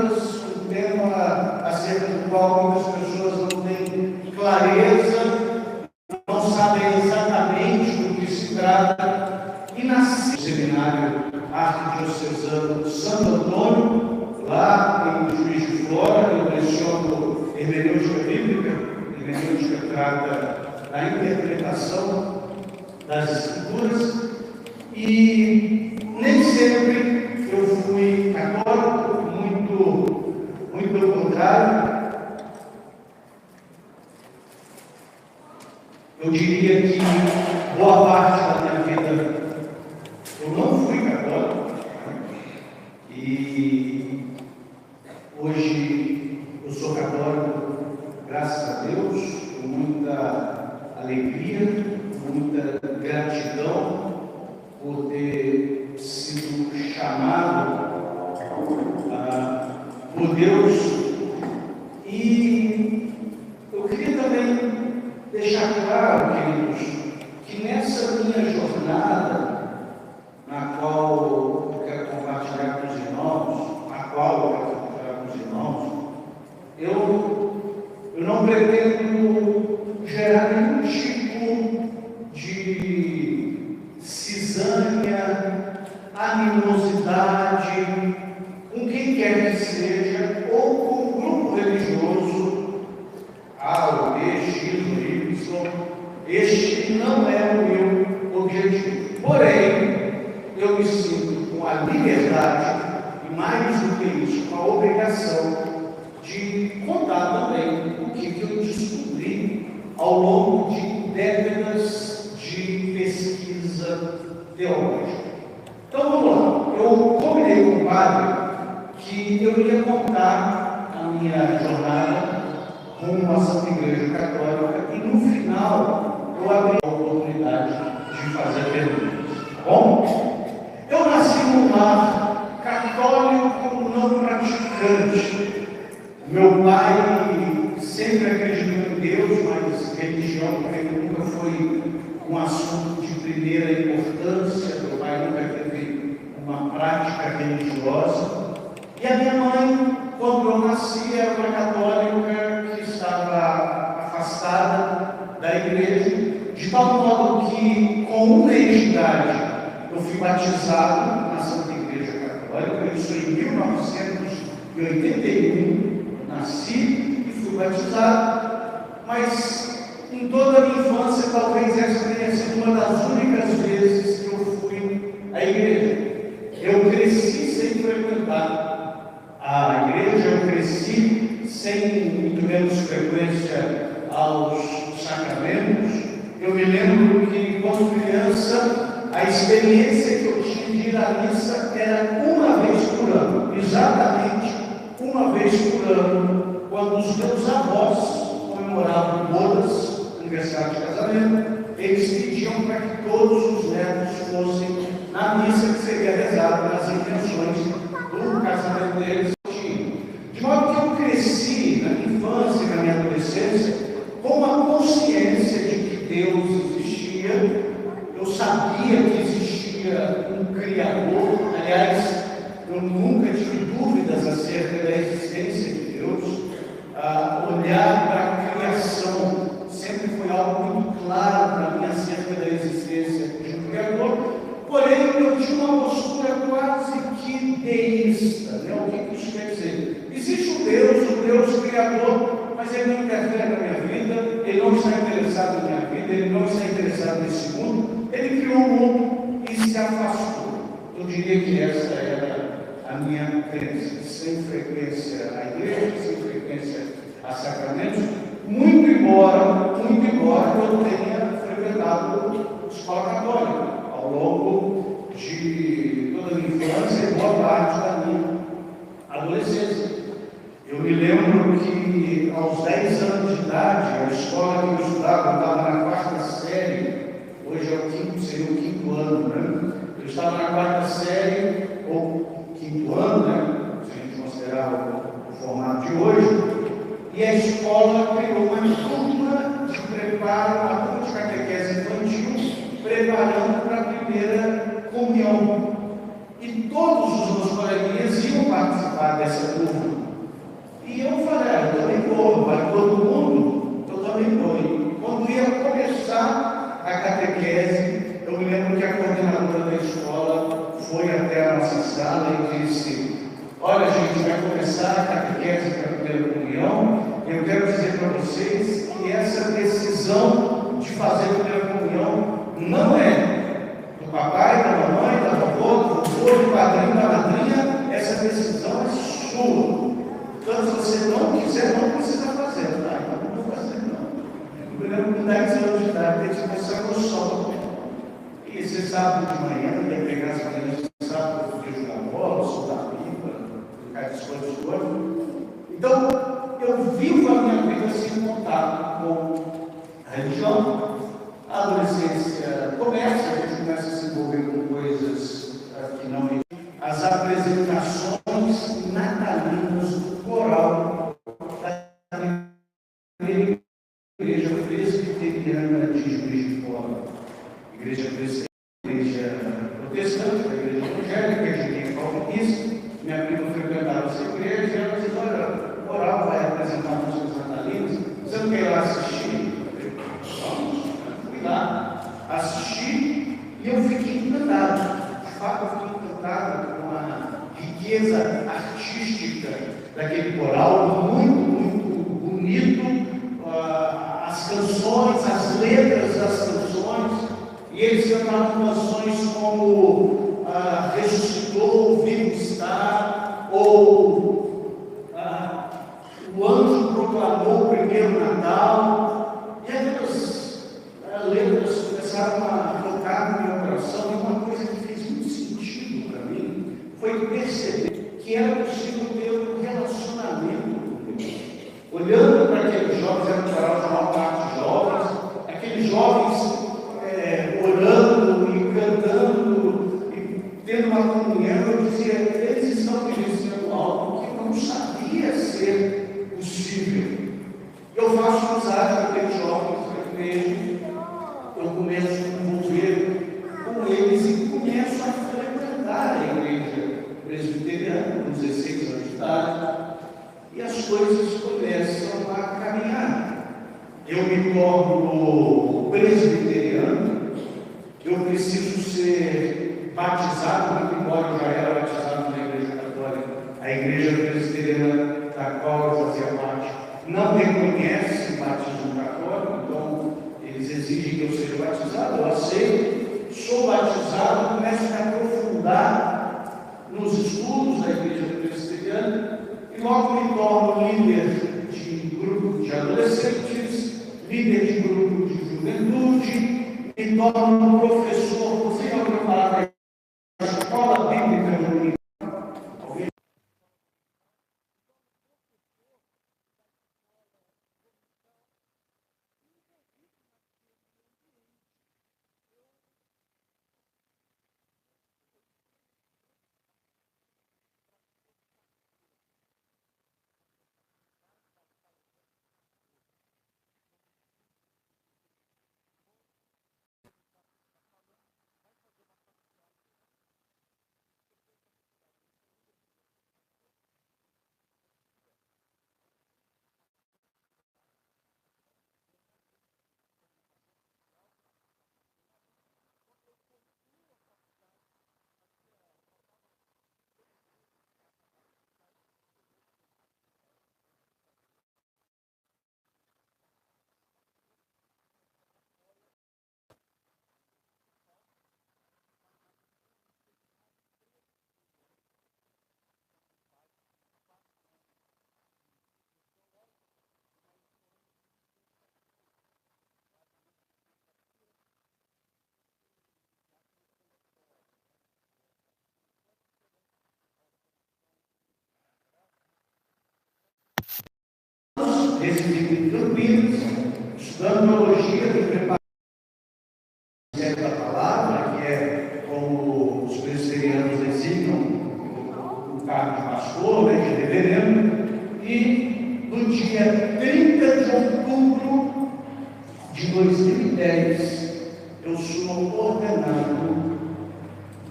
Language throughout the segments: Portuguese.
Escrituras, um tema acerca do qual muitas pessoas não têm clareza, não sabem exatamente do que se trata, e nasci no seminário arquidiocesano Santo Antônio, lá em Juiz de Fora. Eu leciono hermenêutica bíblica. Hermenêutica trata da interpretação das Escrituras, e nem sempre eu fui católico, muito pelo contrário. Eu diria que boa parte da minha vida eu não fui católico, e hoje eu sou católico, graças a Deus, com muita alegria, muita gratidão por ter sido chamado por Deus. E eu queria também deixar claro, queridos, que nessa minha jornada, na qual eu quero compartilhar com os irmãos, eu não pretendo gerar nenhum tipo de cisânia, animosidade com quem quer que seja, ou com um grupo religioso, A ou B, X ou Y. Este não é o meu objetivo. Porém, eu me sinto com a liberdade, e mais do que isso, com a obrigação de contar também o que eu descobri ao longo de décadas de pesquisa teológica. Então vamos lá. Eu combinei com o padre que eu ia contar a minha jornada rumo à Santa Igreja Católica, e no final eu abri a oportunidade de fazer perguntas. Bom, eu nasci num lar católico não praticante. Meu pai sempre acreditou em Deus, mas religião para ele nunca foi um assunto de primeira importância. Meu pai nunca teve uma prática religiosa. E a minha mãe, quando eu nasci, era uma católica que estava afastada da igreja, de tal modo que, com 1 mês de idade, eu fui batizado na Santa Igreja Católica. Isso em 1981. Nasci e fui batizado, mas em toda a minha infância, talvez essa tenha sido uma das únicas vezes que eu fui à igreja. Eu cresci sem frequentar a igreja, eu cresci sem muito menos frequência aos sacramentos. Eu me lembro que, quando criança, a experiência que eu tinha de ir à missa era uma vez por ano, exatamente uma vez por ano, quando os meus avós comemoravam bodas, aniversário de casamento. Eles pediam para que todos os netos fossem na missa que seria rezada nas intenções do casamento deles. De modo que eu cresci na minha infância e na minha adolescência com uma consciência de que Deus existia. Eu sabia que existia um Criador. Aliás, eu nunca tive dúvidas acerca da existência de Deus. Olhar para a criação sempre foi algo muito claro para mim acerca da existência de um Criador. Porém, eu tinha uma postura quase que deísta, né? O que isso quer dizer? Existe um Deus Criador, mas Ele não interfere na minha vida, Ele não está interessado na minha vida, Ele não está interessado nesse mundo. Ele criou o mundo e se afastou. Eu diria que essa era a minha crença, sem frequência à igreja, sem frequência a sacramentos, muito embora eu tenha frequentado escola católica ao longo de toda a minha infância e boa parte da minha adolescência. Eu me lembro que, aos 10 anos de idade, a escola que eu estudava, eu estava na 4ª série, hoje é o quinto, seria o 5º ano, né? Eu estava na 4ª série, ou 5º ano, né? Se a gente considerar o formato de hoje, e a escola criou uma turma de preparo, uma turma de catequese infantil, preparando para a primeira comunhão. E todos os meus coleguinhas iam participar participar dessa turma. E eu falei, eu também vou, vai todo mundo, eu também vou. E quando ia começar a catequese, eu me lembro que a coordenadora da escola foi até a nossa sala e disse: olha, gente, vai começar a catequese para a primeira comunhão. Eu quero dizer para vocês que essa decisão de fazer a primeira comunhão não é do papai, da mamãe, da vovó, do vovô, do padrinho, da madrinha. Essa decisão é sua. Então, se você não quiser, não precisa fazer. Tá? Então, não vou fazer, não. Eu lembro com 10 anos de idade, eu tive essa noção. E você sabe de manhã, eu ia pegar as crianças, sabe, eu fui jogar bola, soltar pipa, ficar de esconde-esconde. Então, eu vivo a minha vida sem contato com a religião. A adolescência começa, a gente começa a se envolver com coisas que não me... As apresentações natalinas do coral da igreja presbiteriana de Juiz de Fora. Igreja presbiteriana, igreja protestante, a igreja evangélica, de quem calvinista. Minha prima frequentava essa igreja e ela disse: olha, o coral vai apresentar músicas natalinas, você não quer ir lá assistir? Vamos. Fui lá, assisti e eu fiquei encantado. De fato, eu fiquei encantado com a riqueza artística daquele coral, muito bonito, as canções, as letras das canções, e eles cantavam canções como Ressuscitou, Vivo Está, ou O Anjo Proclamou o Primeiro Natal, e aquelas letras começaram a tocar no meu coração, e uma coisa que fez muito sentido para mim foi perceber que era possível ter um relacionamento com Deus. Olhando para aqueles jovens, era um coral de maior parte jovens, aqueles jovens orando e cantando, e tendo uma comunhão, eu dizia, eles estão vivenciando algo que eu não sabia ser possível. Eu faço amizade com aqueles jovens da igreja, eu começo a me envolver com eles e começo a frequentar a igreja presbiteriana, com 16 anos de idade, e as coisas começam a caminhar. Eu me torno presbiteriano, eu preciso ser batizado, muito embora eu já era batizado na igreja católica, a igreja presbiteriana da qual eu fazia parte não reconhece o batismo católico, então eles exigem que eu seja batizado, eu aceito, sou batizado, começo a me aprofundar nos estudos da igreja presbiteriana e logo me torno líder de grupo de adolescentes, líder de grupo de juventude, me torno professor. Você já ouviu falar da escola bíblica dominical? Residindo em Campinas, estudando teologia, me preparando da palavra, que é como os presbiterianos designam o cargo de pastor, de reverendo, e no dia 30 de outubro de 2010, eu sou ordenado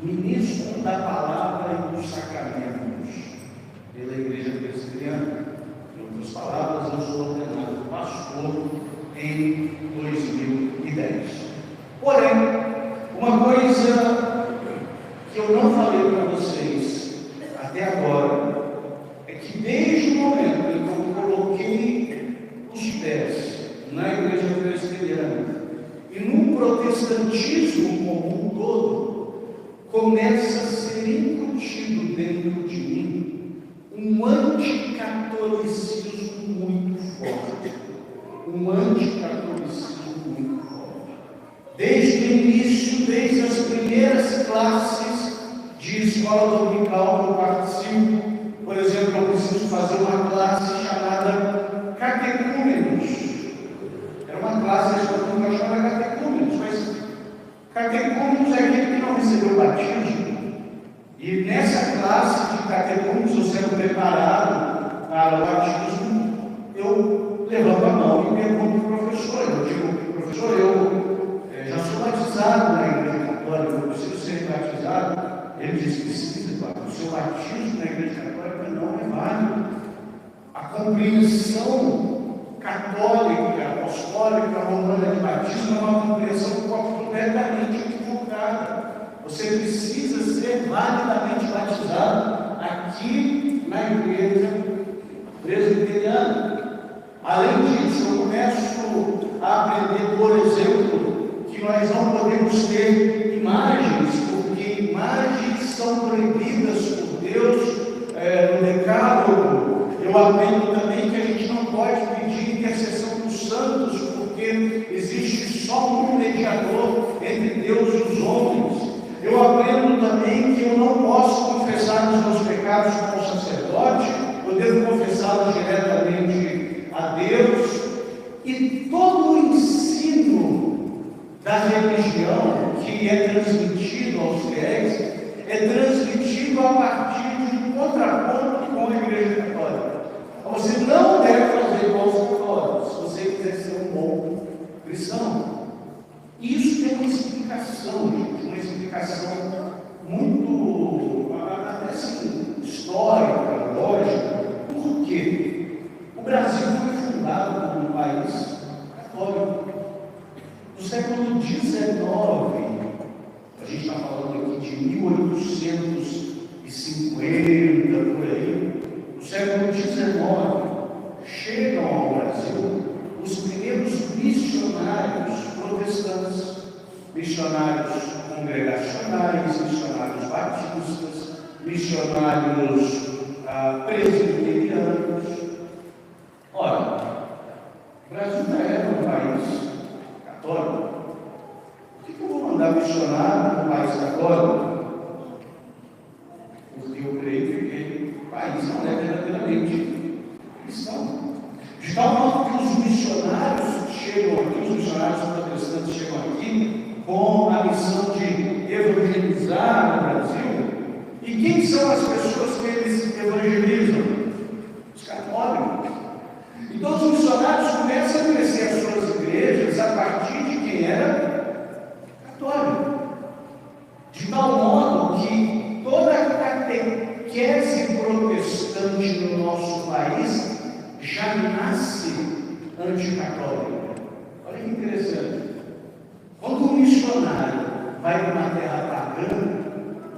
ministro da palavra e dos sacramentos pela outras palavras, eu sou ordenado pastor em 2010. Porém, uma coisa que eu não falei para vocês até agora é que desde o momento em que eu coloquei os pés na igreja presbiteriana e no protestantismo como um todo, começa a ser incutido dentro de mim um anticatolicismo muito forte. Um anticatolicismo muito forte. Desde o início, desde as primeiras classes de escola dominical que eu participo, por exemplo, eu preciso fazer uma classe chamada Catecúmenos. Era uma classe, a escola dominical chamada Catecúmenos, mas Catecúmenos é aquele que não recebeu o batismo. E nessa classe de catecúmenos, eu sendo preparado para o batismo, eu levanto a mão e pergunto para o professor. Eu digo, professor, eu já sou batizado na igreja católica, eu preciso ser batizado. Ele diz, precisa, o seu batismo na igreja católica não é válido. A compreensão católica, apostólica, romana de batismo é uma compreensão completamente equivocada. Você precisa ser validamente batizado aqui na igreja presbiteriana. Além disso, eu começo a aprender, por exemplo, que nós não podemos ter imagens, porque imagens são proibidas por Deus no Decálogo. Eu aprendo também que a gente não pode pedir intercessão dos santos, porque existe só um mediador entre Deus e os homens. Eu aprendo também que eu não posso confessar os meus pecados com o sacerdote, eu devo confessá-los diretamente a Deus. E todo o ensino da religião que é transmitido aos fiéis é transmitido a partir de um contraponto com a Igreja Católica. Você não deve fazer igual aos católicos, se você quiser ser um bom cristão. Isso tem uma explicação, gente, uma explicação muito, até assim, histórica, lógica. Por quê? O Brasil foi fundado como um país católico. No século XIX, a gente está falando aqui de 1850, por aí, no século XIX, chegam ao Brasil os primeiros missionários protestantes, missionários congregacionais, missionários batistas, missionários presbiterianos. Ora, o Brasil já era um país católico. Por que eu vou mandar missionário no país católico? Porque eu creio que o país não é verdadeiramente cristão. De tal modo que os missionários chegam aqui, os missionários protestantes chegam aqui com a missão de evangelizar o Brasil. E quem são as pessoas que eles evangelizam? Os católicos. Então os missionários começam a crescer as suas igrejas a partir de quem era católico. De tal modo que toda a catequese protestante no nosso país já nasce anticatólica. Olha que interessante. Quando um missionário vai para uma terra pagã,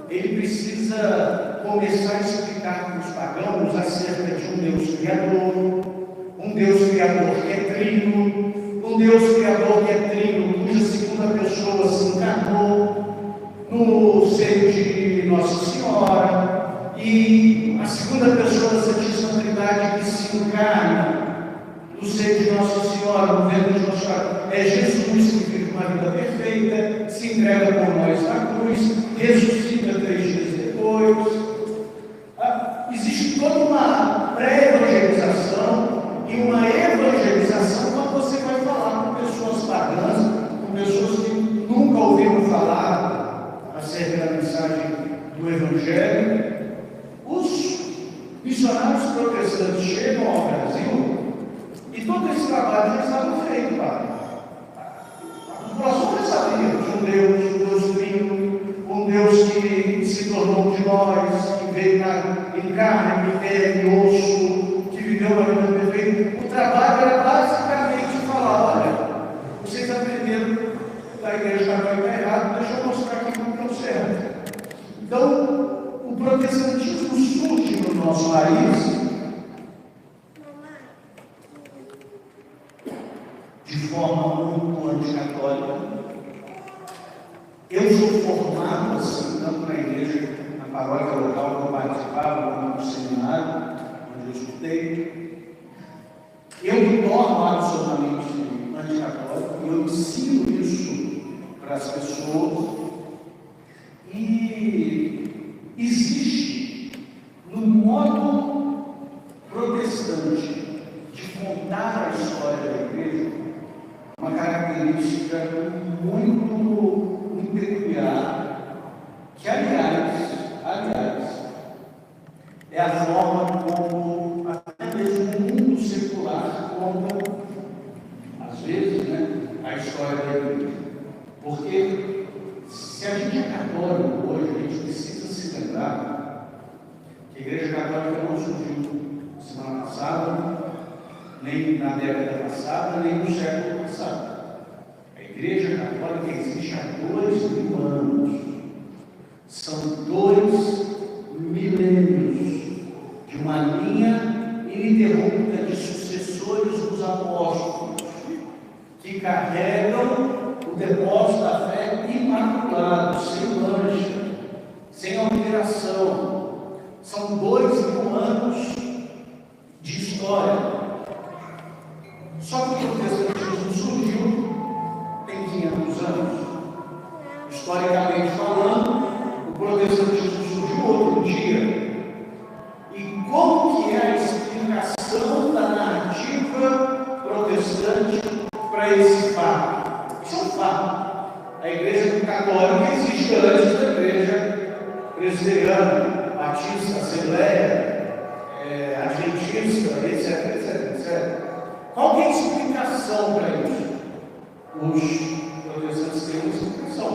ele precisa começar a explicar para os pagãos acerca de um Deus criador que é trino, um Deus criador que é trino, cuja segunda pessoa se encarnou no seio de Nossa Senhora, e a segunda pessoa da Santíssima Trindade que se encarna no seio de Nossa Senhora, no ventre de Nossa Senhora, é Jesus que vive uma vida perfeita, se entrega por nós na cruz, ressuscita 3 dias depois. Existe toda uma pré-evangelização e uma evangelização quando você vai falar com pessoas pagãs, com pessoas que nunca ouviram falar acerca da mensagem do Evangelho. Os missionários protestantes chegam ao Brasil e todo esse trabalho já estava feito, Padre. Nós já sabíamos de um Deus trino, um Deus que se tornou de nós, que veio em carne, pele e osso, que viveu uma vida perfeita. participava no seminário, onde eu escutei. Eu me torno absolutamente anticatólico e eu ensino isso para as pessoas. E existe no modo protestante de contar a história da igreja uma característica muito peculiar, que aliás, é a forma como até mesmo o mundo secular conta, às vezes, a história da igreja. Porque se a gente é católico hoje, a gente precisa se lembrar que a Igreja Católica não surgiu semana passada, nem na década passada, nem no século passado. A Igreja Católica existe há 2.000 anos. São 2 milênios de uma linha ininterrupta de sucessores dos apóstolos que carregam o depósito da fé imaculado, sem mancha, sem alteração. São 2.000 anos de história. Só que o protestantismo surgiu tem 500 anos. Historicamente falando, o protestantismo surgiu outro dia. E como que é a explicação da narrativa protestante para esse fato? Isso é um fato. A Igreja Católica existe antes da Igreja Presbiteriana, Batista, Assembleia, Adventista, etc. Qual que é a explicação para isso? Os protestantes têm uma explicação.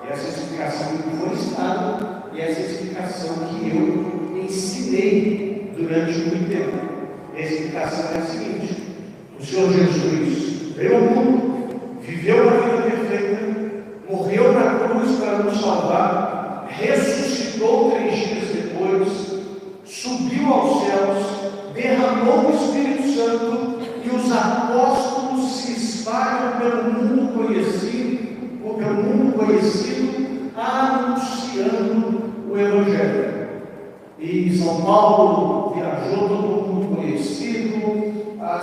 E essa explicação que foi citada, e essa explicação que eu ensinei durante muito tempo. A explicação é a seguinte: o Senhor Jesus veio ao mundo, viveu a vida perfeita, morreu na cruz para nos salvar, ressuscitou 3 dias depois, subiu aos céus, derramou o Espírito Santo e os apóstolos se espalham pelo mundo conhecido, anunciando o Evangelho. E São Paulo viajou todo mundo conhecido,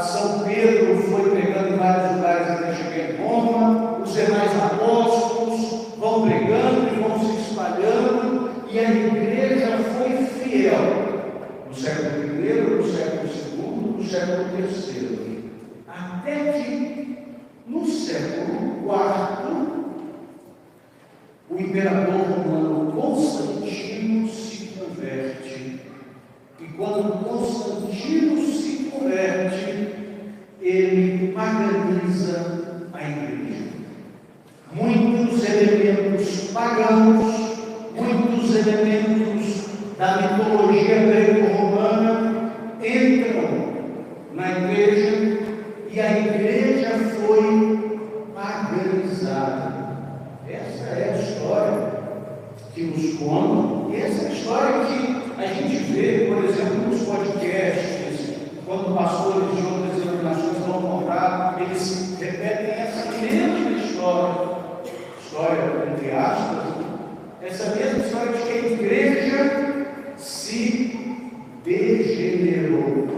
São Pedro foi pregando em vários lugares até chegar em Roma, os demais apóstolos vão pregando e vão se espalhando, e a igreja foi fiel no século I, no século II, no século III, até que no século IV o imperador romano Constantino se converte. E quando Constantino se converte, ele paganiza a igreja. Muitos elementos pagãos, muitos elementos da mitologia greco-romana entram na igreja e a igreja foi paganizada. Essa é a história que nos conta, e essa é a história que a gente vê, por exemplo, nos podcasts, quando pastores de outras denominações vão contar, eles repetem essa mesma história entre aspas, essa mesma história de que a igreja se degenerou.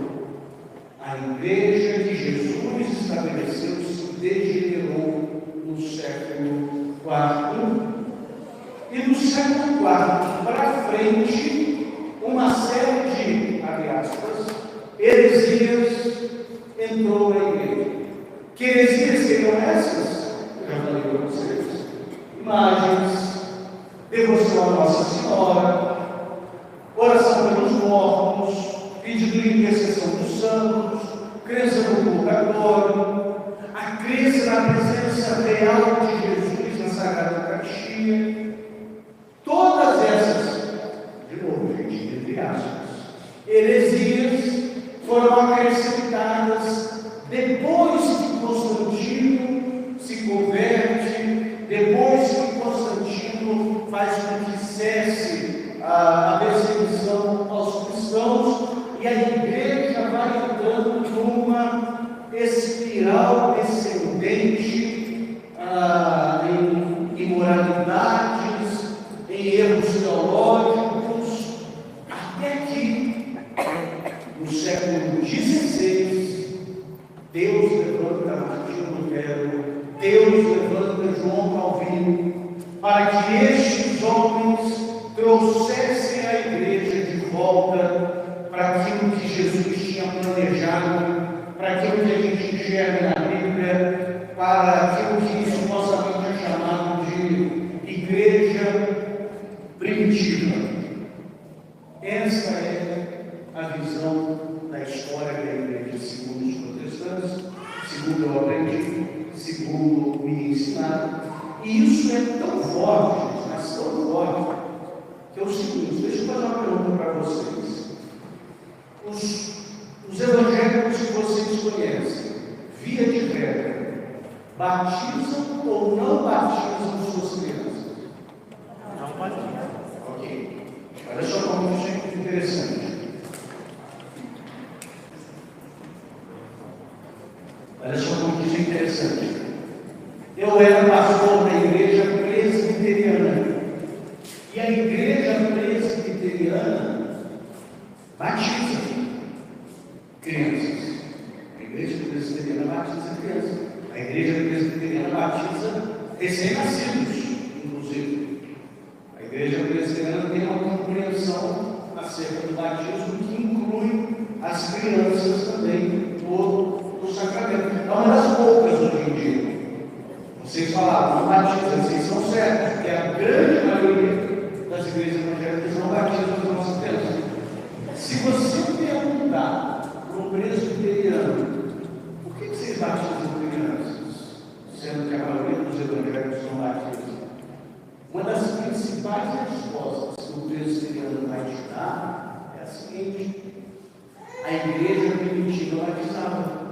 A igreja que Jesus estabeleceu se degenerou no século IV. E do século IV para frente, uma série de, abre aspas, heresias entrou na igreja. Que heresias seriam essas? Eu já falei para vocês. Imagens, devoção à Nossa Senhora, oração pelos mortos, pedido de intercessão dos santos, crença no purgatório, a crença na presença real de Jesus na Sagrada Eucaristia. Todas essas, de novo, gente, entre aspas, heresias foram acrescentadas depois que Constantino se converte, depois que Constantino faz com que cesse a perseguição aos cristãos, e a igreja vai entrando numa espiral descendente em imoralidades, em erros teológicos, no século XVI, Deus levanta Martinho Lutero, Deus levanta João Calvino, para que estes homens trouxessem a igreja de volta para aquilo que Jesus tinha planejado, para aquilo que a gente enxerga na Bíblia, para aquilo que supostamente é chamado de igreja primitiva. Essa é a visão da história da igreja, segundo os protestantes, segundo eu aprendi, segundo me ensinaram. E isso é tão forte, gente, mas tão forte, que é o seguinte: deixa eu fazer uma pergunta para vocês. Os evangélicos que vocês conhecem, via de regra, batizam ou não batizam suas crianças? Não batizam. Ok. Olha só como isso é interessante. Olha só como isso é interessante. Eu era pastor da igreja presbiteriana. E a igreja presbiteriana batiza crianças. A igreja presbiteriana batiza crianças. A igreja presbiteriana batiza recém-nascidos, inclusive. A igreja presbiteriana tem uma compreensão acerca do batismo que inclui as crianças também no sacramento. É uma das poucas hoje em dia. Vocês falaram, não batizam, vocês são certos, porque a grande maioria das igrejas evangélicas não batizam as nossas crianças. Se você perguntar para um presbiteriano, por que vocês batizam crianças, sendo que a maioria dos evangélicos não batizam? Uma das principais respostas que o presbiteriano vai te dar é a seguinte: a igreja primitiva batizava.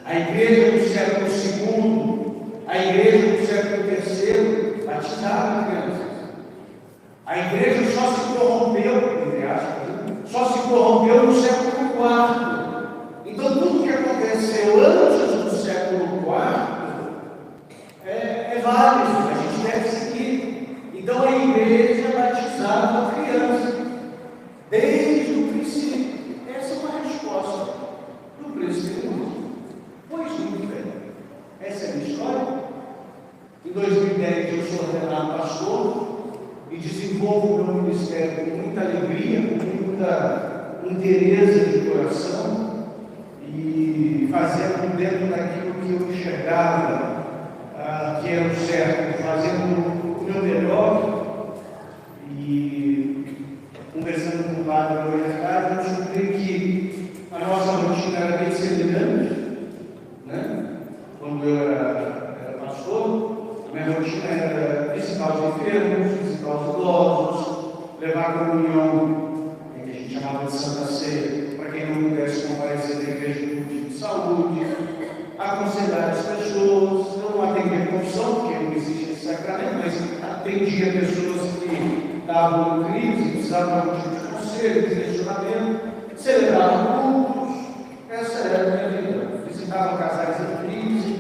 A igreja do século II, a igreja do século III batizava crianças. A igreja só se corrompeu, entre aspas, só se corrompeu no século IV. Então tudo que aconteceu antes do século IV é válido, a gente deve seguir. Então a igreja batizava crianças desde o princípio. Essa é uma resposta do presbiterianismo. Pois muito bem, essa é a minha história. Em 2010 eu sou ordenado pastor e desenvolvo o meu ministério com muita alegria, com muita interesse de coração e fazendo dentro daquilo que eu enxergava que era o certo, fazendo o meu melhor. E conversando com o padre hoje à tarde, eu descobri que a nossa rotina era bem semelhante, né? Quando eu era pastor, a minha rotina era visitar os enfermos, visitar os idosos, levar a comunhão, que a gente chamava de Santa Ceia, para quem não pudesse comparecer na igreja por motivo de saúde, aconselhar as pessoas. Eu não atendia confissão, porque não existe esse sacramento, mas atendia pessoas que estavam em crise, precisavam de um tipo de conselho, de direcionamento, celebrava cultos. Essa era a minha vida. Visitava casais em crise,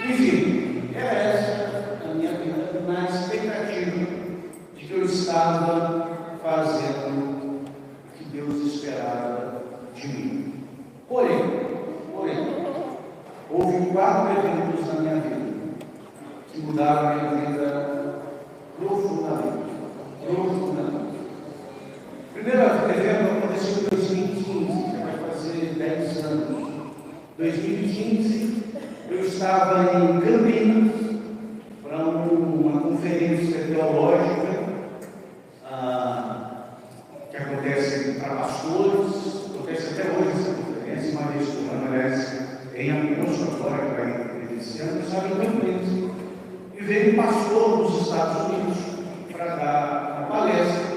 enfim, era essa a minha vida, na expectativa de que eu estava fazendo o que Deus esperava de mim. Porém, houve 4 eventos na minha vida que mudaram a minha vida profundamente. O primeiro evento aconteceu em 2015, já vai fazer 10 anos. Em 2015, eu estava em Campinas para uma conferência teológica que acontece para pastores, acontece até hoje essa conferência, uma vez por ano, aliás, em agosto agora, que vai ter esse ano, eu estava em Campinas. E veio um pastor dos Estados Unidos para dar a palestra.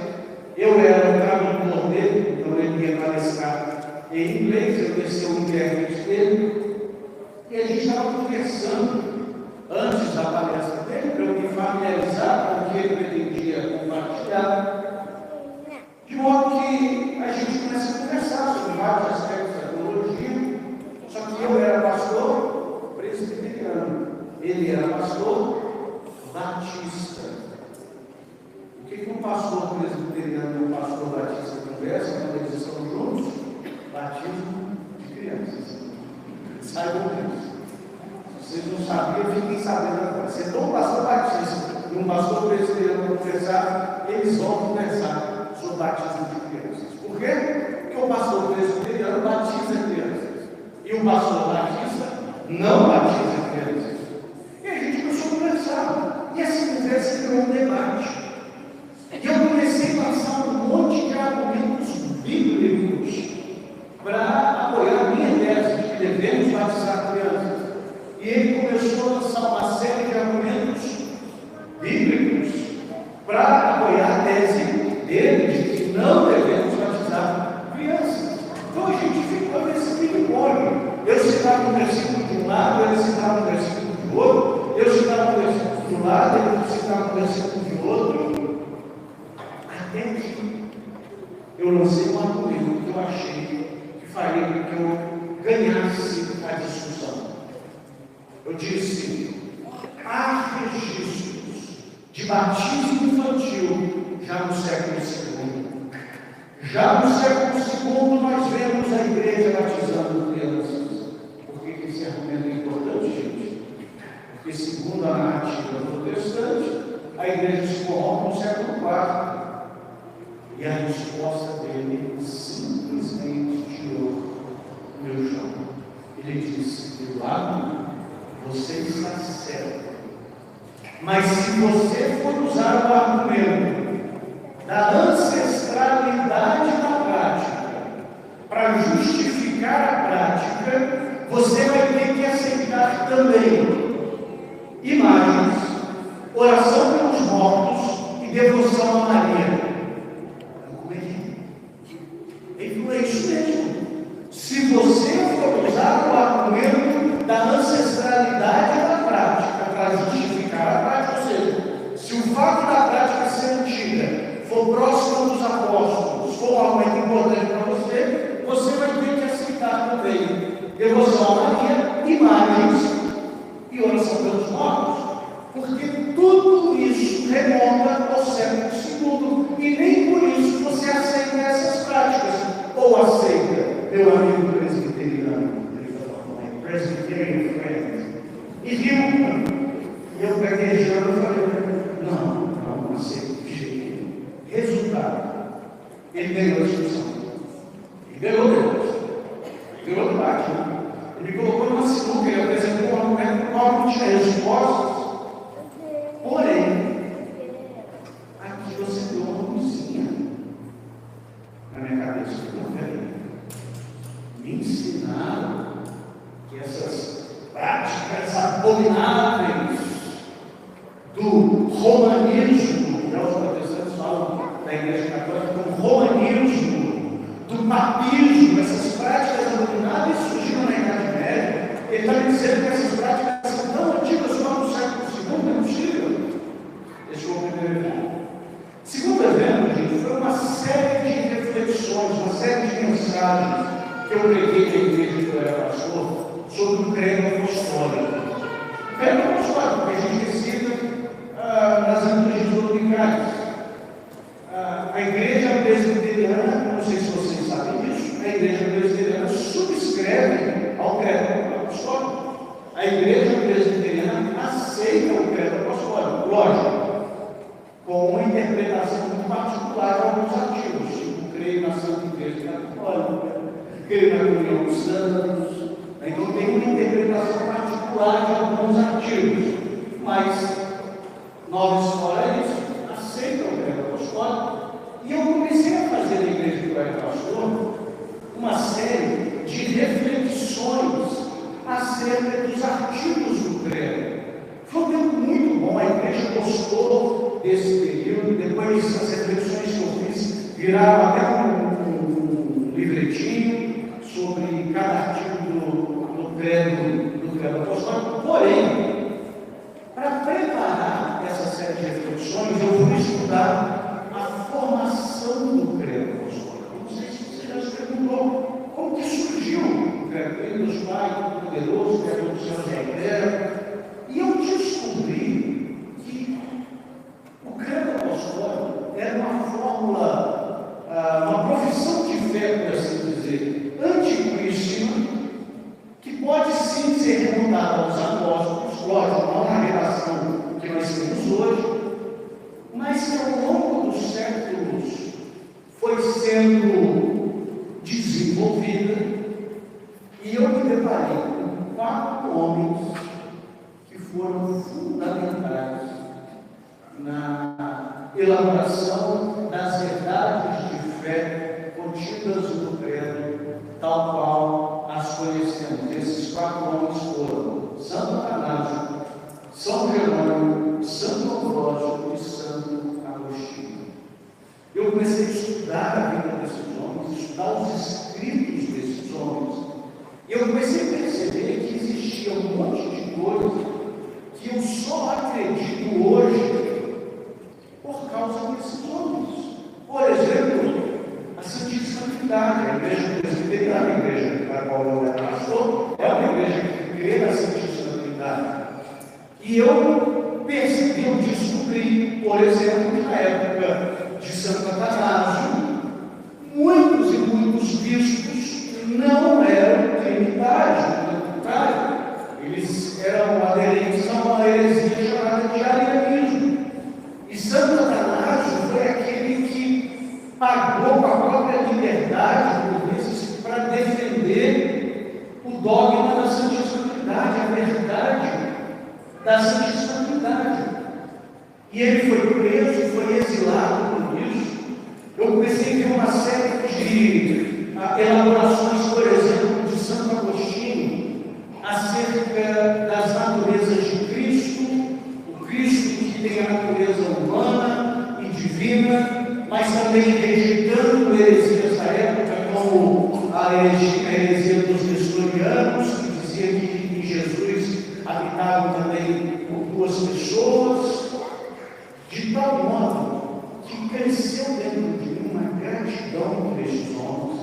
Eu era o tradutor dele, então ele ia palestrar em inglês, eu ia ser o intérprete dele. E a gente estava conversando antes da palestra dele, para eu me familiarizar com o que ele pretendia compartilhar. De modo que a gente começa a conversar sobre vários aspectos da teologia. Só que eu era pastor presbiteriano, ele era pastor batista. O que um pastor presbiteriano e um pastor batista conversam quando eles estão juntos? Batismo saibam disso. Se vocês não sabiam, fiquem sabendo agora. Se é um pastor batista e um pastor presbiteriano para conversar, eles vão conversar sobre batismo de crianças. Por quê? Porque o pastor presbiteriano batiza crianças e o pastor batista não batiza crianças. E a gente começou a conversar. E essa conversa virou um debate. E eu comecei a passar um monte de argumentos bíblicos para apoiar a minha tese de que devemos batizar crianças. E ele começou a lançar uma série de argumentos bíblicos para apoiar a tese dele de que não devemos batizar crianças. Então a gente ficou nesse ping-pong. Eu citava um versículo de um lado, ele citava um versículo de outro, eu citava um versículo de um lado, ele citava um versículo de outro, até que eu lancei um argumento que eu achei que faria com que eu ganhasse a discussão. Eu disse: há registros de batismo infantil já no século II. Já no século II nós vemos a igreja batizando crianças. Por que esse argumento é importante, gente? Porque segundo a narrativa protestante, a igreja se corrompe no século IV. E a resposta dele simplesmente tirou o meu chão. Ele disse: Eduardo, você está certo. Mas se você for usar o argumento da ancestralidade da prática para justificar a prática, você vai ter que aceitar também imagens, oração pelos mortos e devoção a Maria. Como é que é? Ele falou: é isso mesmo. Se você for usar o argumento da ancestralidade da prática para justificar a prática, ou seja, se o fato da prática ser antiga for próximo dos apóstolos, for algo muito importante para você, você vai ter que aceitar também devoção a Maria, imagens e oração pelos mortos, porque tudo isso remonta ao século II e nem por isso você aceita essas práticas, ou aceita, meu amigo presbiteriano, my Presbyterian friend, e riu. E eu gaguejando falei: não aceito de jeito nenhum. Resultado, ele ganhou a discussão. Ele ganhou depois. Ele ganhou o debate. Ele me colocou numa sinuca, ele apresentou um argumento no qual não tinha respostas. Porém, aqui você deu uma luzinha na minha cabeça. Não, peraí. Me ensinaram que essas práticas abomináveis do romanismo, que os protestantes falam da Igreja Católica como romanismo, do papismo, essas práticas abomináveis surgiram na Idade Média. Ele está me dizendo que essas práticas são tão antigas quanto o século II, não é possível. Esse foi o primeiro evento. Segundo evento, gente, foi uma série de reflexões, uma série de mensagens que eu preguei na igreja que eu era pastor sobre o credo apostólico. O credo apostólico que a gente recita nas liturgias dominicais. A igreja presbiteriana, não sei se vocês sabem disso, a igreja presbiteriana subscreve ao credo apostólico. A igreja presbiteriana aceita o credo apostólico, lógico, com uma interpretação muito particular de alguns artigos, tipo, creio na Santa Igreja Católica, creio na comunhão dos santos. Então tem uma interpretação particular de alguns artigos, mas Nova Escola é isso, aceita o credo apostólico. E eu comecei a fazer na igreja que eu era pastor uma série de reflexões acerca dos artigos do credo. Foi um tempo muito bom, a igreja gostou desse período. Depois as reflexões que eu fiz viraram até um livretinho sobre cada artigo do credo apostólico. Porém, para preparar essa série de reflexões, eu fui estudar a formação do credo apostólico. Não sei se você já se perguntou como que surgiu o credo. Deus Pai Todo-Poderoso, credo dos céus e da terra. E eu descobri que o credo apostólico era uma fórmula, uma profissão de fé, por assim dizer, antiquíssima, que pode ser mas que ao longo dos séculos foi sendo desenvolvida, e eu me deparei com 4 homens que foram fundamentais na elaboração das verdades de fé contidas no credo, tal qual as conhecemos. Esses 4 homens foram Santo Atanásio, São Jerônimo, Santo Ambrósio e Santo Agostinho. Eu comecei a estudar a vida desses homens, estudar os escritos desses homens, e eu comecei a perceber que existia um monte de coisa que eu só acredito hoje por causa desses homens. Por exemplo, a Santíssima Trindade. A igreja presbiteriana, a igreja para a qual eu era pastor, é uma igreja que crê na Santíssima Trindade. E eu percebi, eu descobri, por exemplo, na época de Santo Atanásio, muitos e muitos bispos não eram trinitários, pelo contrário, eles eram aderentes a uma heresia chamada de arianismo. E Santo Atanásio foi aquele que pagou com a própria liberdade, por vezes, para defender o dogma da Santíssima Trindade, a verdade da Santíssima Trindade. E ele foi preso, foi exilado por isso. Eu comecei a ver uma série de elaborações, por exemplo, de Santo Agostinho, acerca das naturezas de Cristo, o Cristo que tem a natureza humana e divina, mas também rejeitando heresias da época, como a heresia dos nestorianos, que dizia que em Jesus habitavam também 2 pessoas, de tal modo que cresceu dentro de mim uma gratidão por esses homens,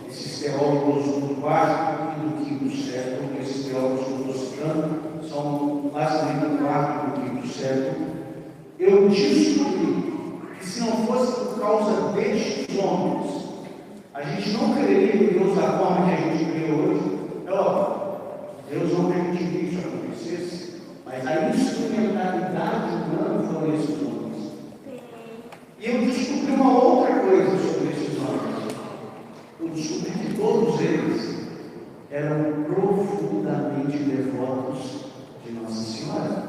esses teólogos do 4º e do 5º século, esses teólogos que eu estou citando são basicamente do 4º e do 5º século. Eu descobri que se não fosse por causa destes homens, a gente não creria em Deus da forma que a gente crê hoje. É óbvio, Deus não permitiria que isso acontecesse, mas a instrumentalidade humana foram esses homens. E eu descobri uma outra coisa sobre esses homens. Eu descobri que todos eles eram profundamente devotos de Nossa Senhora.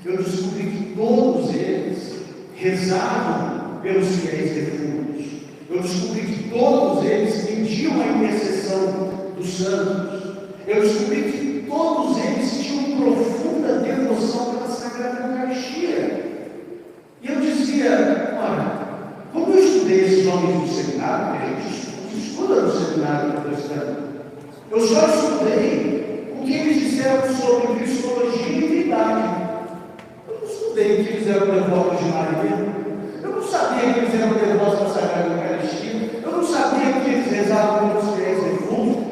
Eu descobri que todos eles rezavam pelos fiéis defuntos. Eu descobri que todos eles pediam a intercessão dos santos. Eu descobri que todos eles tinham profunda devoção pela Sagrada Eucaristia. E eu dizia, olha, como eu estudei esses homens no seminário, que a gente estuda no seminário protestante, eu só estudei o que eles disseram sobre cristologia e divindade. Eu não estudei o que eles eram devotos de Maria, eu não sabia que eles eram devotos da Sagrada Eucaristia, eu não sabia que eles rezavam pelos fiéis defuntos.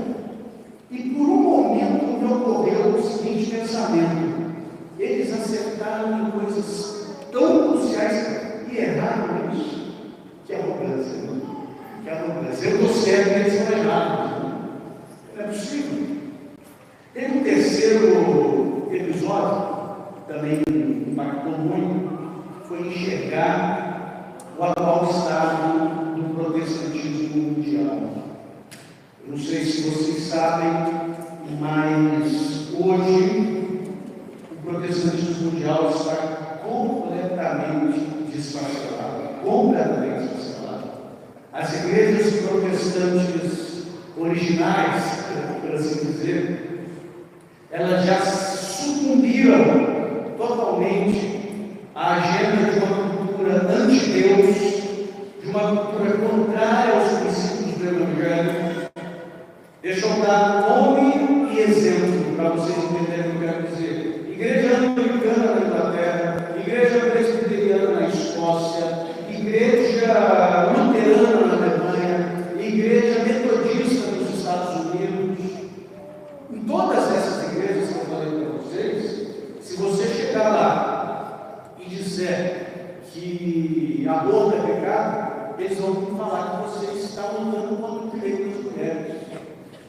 E por um momento me ocorreu o seguinte pensamento: eles acertaram em coisas tão cruciais e erraram nisso. Que arrogância, né? Que arrogância. Eu estou certo e eles estão errados. Não é possível. Teve um terceiro episódio, também impactou muito, foi enxergar o atual estado do protestantismo mundial. Eu não sei se vocês sabem, mas hoje o protestantismo mundial está completamente desfacelado, completamente desfacelado. As igrejas protestantes originais, por assim dizer, elas já sucumbiram totalmente à agenda de uma cultura anti-Deus, de uma cultura contrária aos princípios do Evangelho. Deixa eu dar nome e exemplo para vocês entenderem o que eu quero dizer. Igreja anglicana na Inglaterra, igreja presbiteriana na Escócia, igreja luterana na Alemanha, igreja metodista nos Estados Unidos. Em todas essas igrejas que eu falei para vocês, se você chegar lá e disser que aborto é pecado, eles vão falar que você está lutando contra o direito das mulheres.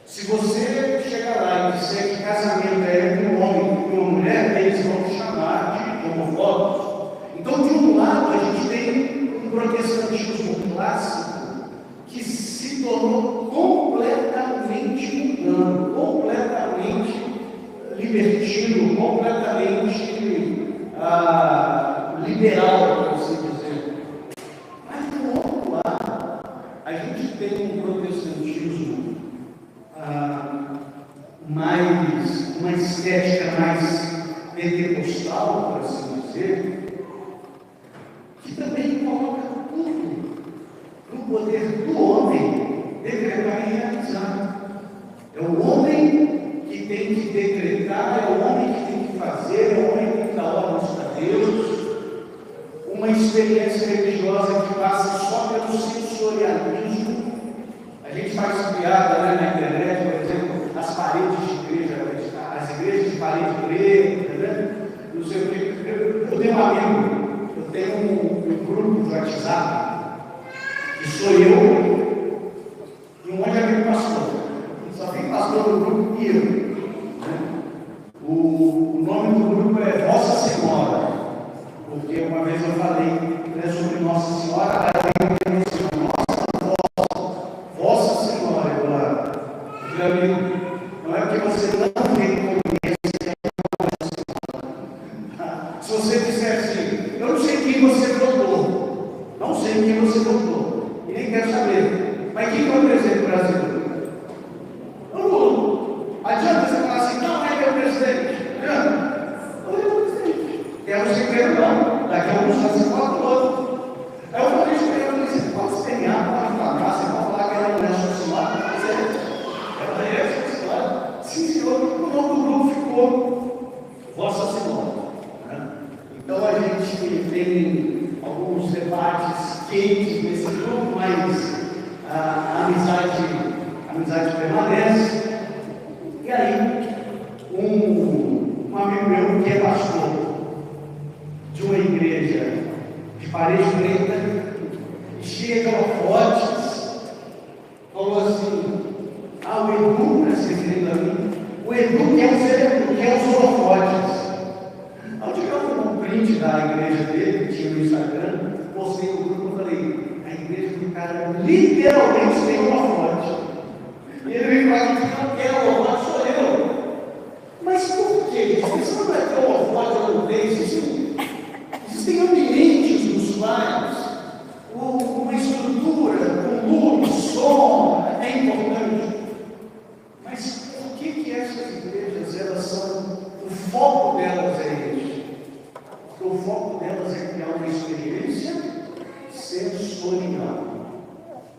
Se você chegar lá e disser que casamento é entre um homem e uma mulher, eles vão te chamar de homofóbicos. Então, de um lado, a gente tem um protestantismo clássico que se tornou completamente mundano, completamente libertino, completamente liberal, por assim dizer. Mas do outro lado, a gente tem um protestantismo uma estética mais pentecostal, por assim dizer, que também coloca tudo no poder do homem decretar e realizar. É o homem que tem que decretar, é o homem que tem que fazer, é o homem que tem que dar ordens para Deus. Uma experiência religiosa que passa só pelo sensorialismo. A gente faz piada, né, na internet, por exemplo, as paredes de igreja, as igrejas de parede preta, né? Não sei o que. Eu tenho um amigo, eu tenho um grupo de WhatsApp, que sou eu e um monte de amigo pastor. Só tem pastor no grupo e eu. Né? O nome do grupo é Vossa Senhora, porque uma vez eu falei, né, sobre Nossa Senhora, aí eu disse, Vossa Senhora, meu amigo, não é porque você não reconhece que é Nossa Senhora. Se você disser assim, eu não sei quem você votou, não sei quem você votou, e nem quero saber, mas quem foi o presidente do Brasil? Eu não adianta você falar assim, não é meu presidente, não é meu presidente, é o segredo não, daqui a alguns anos você fala do outro. Aí eu falei isso para ele, você pode espernear, pode falar, você pode falar que ela não é sua senhora, ela é sua senhora. Sim, senhor, o nome do grupo ficou Vossa Senhora. Né? Então a gente tem alguns debates quentes nesse grupo, mas a amizade permanece. E aí, um amigo meu que é pastor de uma igreja de parede preta, cheia de holofotes, falou assim, o Edu, para se referindo a mim, o Edu quer os holofotes. Eu tive um print da igreja dele, que tinha no Instagram, postei no grupo e falei, a igreja do cara literalmente tem holofote. E ele veio falar que não quer holofote, sou eu. Mas por quê? Você não vai ter holofote ou não tem? Existem ambientes nos quais uma estrutura, luz, som, é importante. Mas por que essas igrejas, elas são, o foco delas é esse? Porque o foco delas é criar uma experiência sensorial.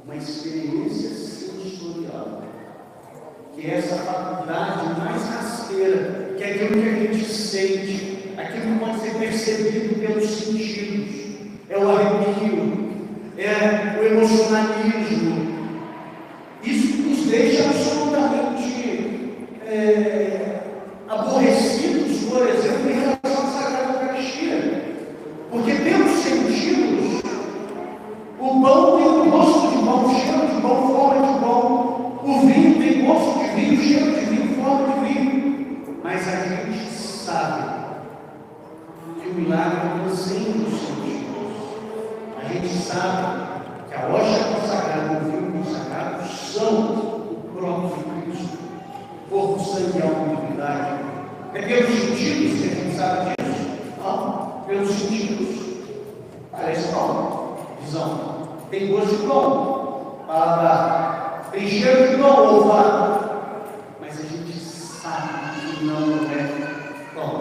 Uma experiência sensorial. Que é essa faculdade mais rasteira, que é aquilo que a gente sente, aquilo que pode ser percebido pelos sentidos. É o arrepio, é o emocionalismo. Isso nos deixa absolutamente aborrecidos, por exemplo, em relação à Sagrada Eucaristia. Porque pelos sentidos, o pão tem o gosto de pão, cheiro de pão, forma de pão. O vinho tem gosto de vinho, cheiro de vinho, forma de vinho. Mas a gente sabe que o milagre não sem os sentidos. A gente sabe que a hóstia consagrada e o vinho consagrado são o próprio Cristo, corpo, sangue, alma e divindade. É pelos sentidos que a gente sabe disso? Não, pelos sentidos. Parece pão, visão. Tem gosto de pão, paladar. Tem cheiro de pão, olfato. Mas a gente sabe que não é pão.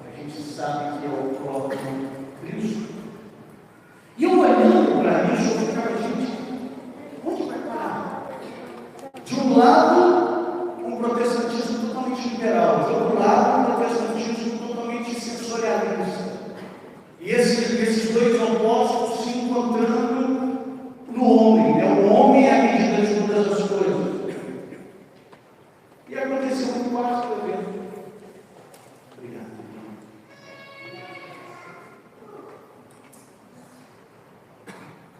A gente sabe que é o próprio Cristo. E eu olhando para isso, eu ficava, gente, onde vai parar? De um lado, um protestantismo totalmente liberal, de outro lado, um protestantismo totalmente sensorialista. E esses dois opostos se encontrando no homem, né? O homem é a medida de todas as coisas. E aconteceu um quarto evento. Obrigado.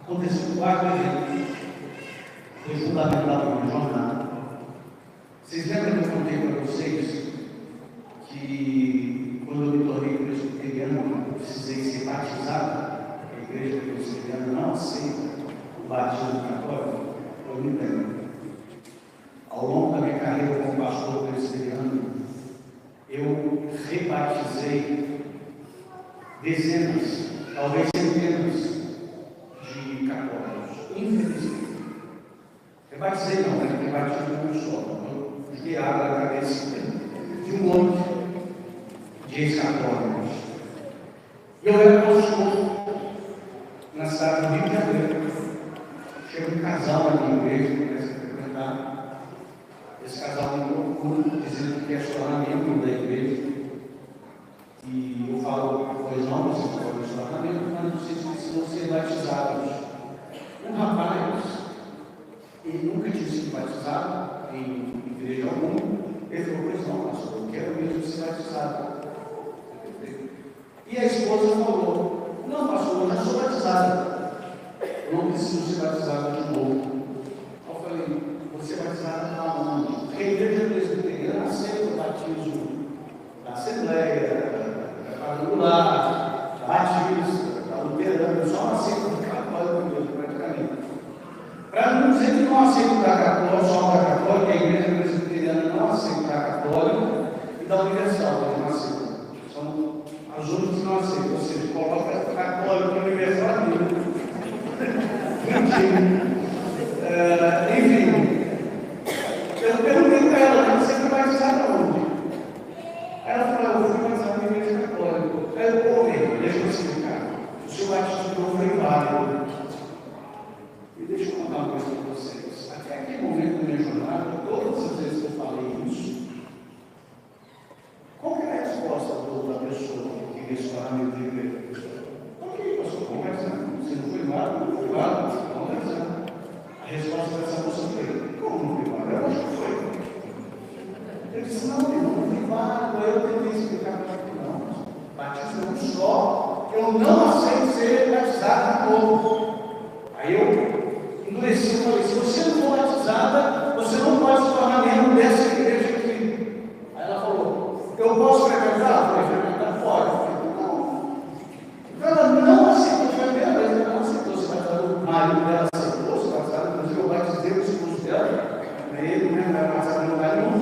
Aconteceu um quarto evento. Foi fundamental para minha jornada. Vocês lembram que eu contei para vocês que quando eu me tornei presbiteriano, eu precisei ser batizado? rebatizei dezenas, talvez centenas de católicos, infelizmente. Rebatizei não, né? Rebatizei um só. Eu fiquei água na cabeça de um monte de ex-católicos. E eu era pastor na cidade do Rio de Janeiro. Chegou um casal ali na igreja, que começa a frequentar. Esse casal me procura, dizendo que quer se tornar membro da igreja. E eu falo, pois não, vocês podem se tornar membro, mas vocês precisam ser batizados. Um rapaz, ele nunca tinha sido batizado em igreja alguma. Ele falou, pois não, pastor, eu quero mesmo ser batizado. E a esposa falou, não, pastor, eu já sou batizada. Eu não preciso ser batizado de novo. Eu falei, você é batizado aonde? Porque a igreja presbiteriana aceita o batismo da Assembleia, da Quadrangular, da Batista, da Luterana, só não aceita o católico mesmo, praticamente. Para não dizer que não aceita o da católica, só da católica, a igreja presbiteriana não aceita o da católica e da universal, que não aceita. São as outras que não aceitam, ou seja, coloca católico e universal ali. Enfim, eu perguntei para ela, você foi batizada onde? Ela falou, eu fui batizada na igreja católica. Aí eu, deixa eu explicar. O seu batismo não foi válido. E deixa eu contar uma coisa para vocês. Até aquele momento da minha jornada, todas as vezes que eu falei isso, qual que era a resposta da pessoa que queria se tornar membro da igreja? Ok, pastor, vamos batizar. Você não foi válido, não foi válido, vamos batizar. A resposta dessa moça foi, como não foi válido? Eu acho que foi. Eu disse, não foi válido. Aí eu tentei explicar para ele, não. Batismo é um só. Eu não aceito ser batizado de novo. Aí eu endureci e falei, se você não for batizada, você não pode se tornar membro dessa igreja aqui. Aí ela falou, eu posso frequentar? Eu falei, frequentar fora. Eu falei, não. Ela não aceitou, foi a primeira vez que ela não aceitou se batizar. O marido dela aceitou se batizar, inclusive eu batizei o esposo dela, ele não era batizado em lugar nenhum.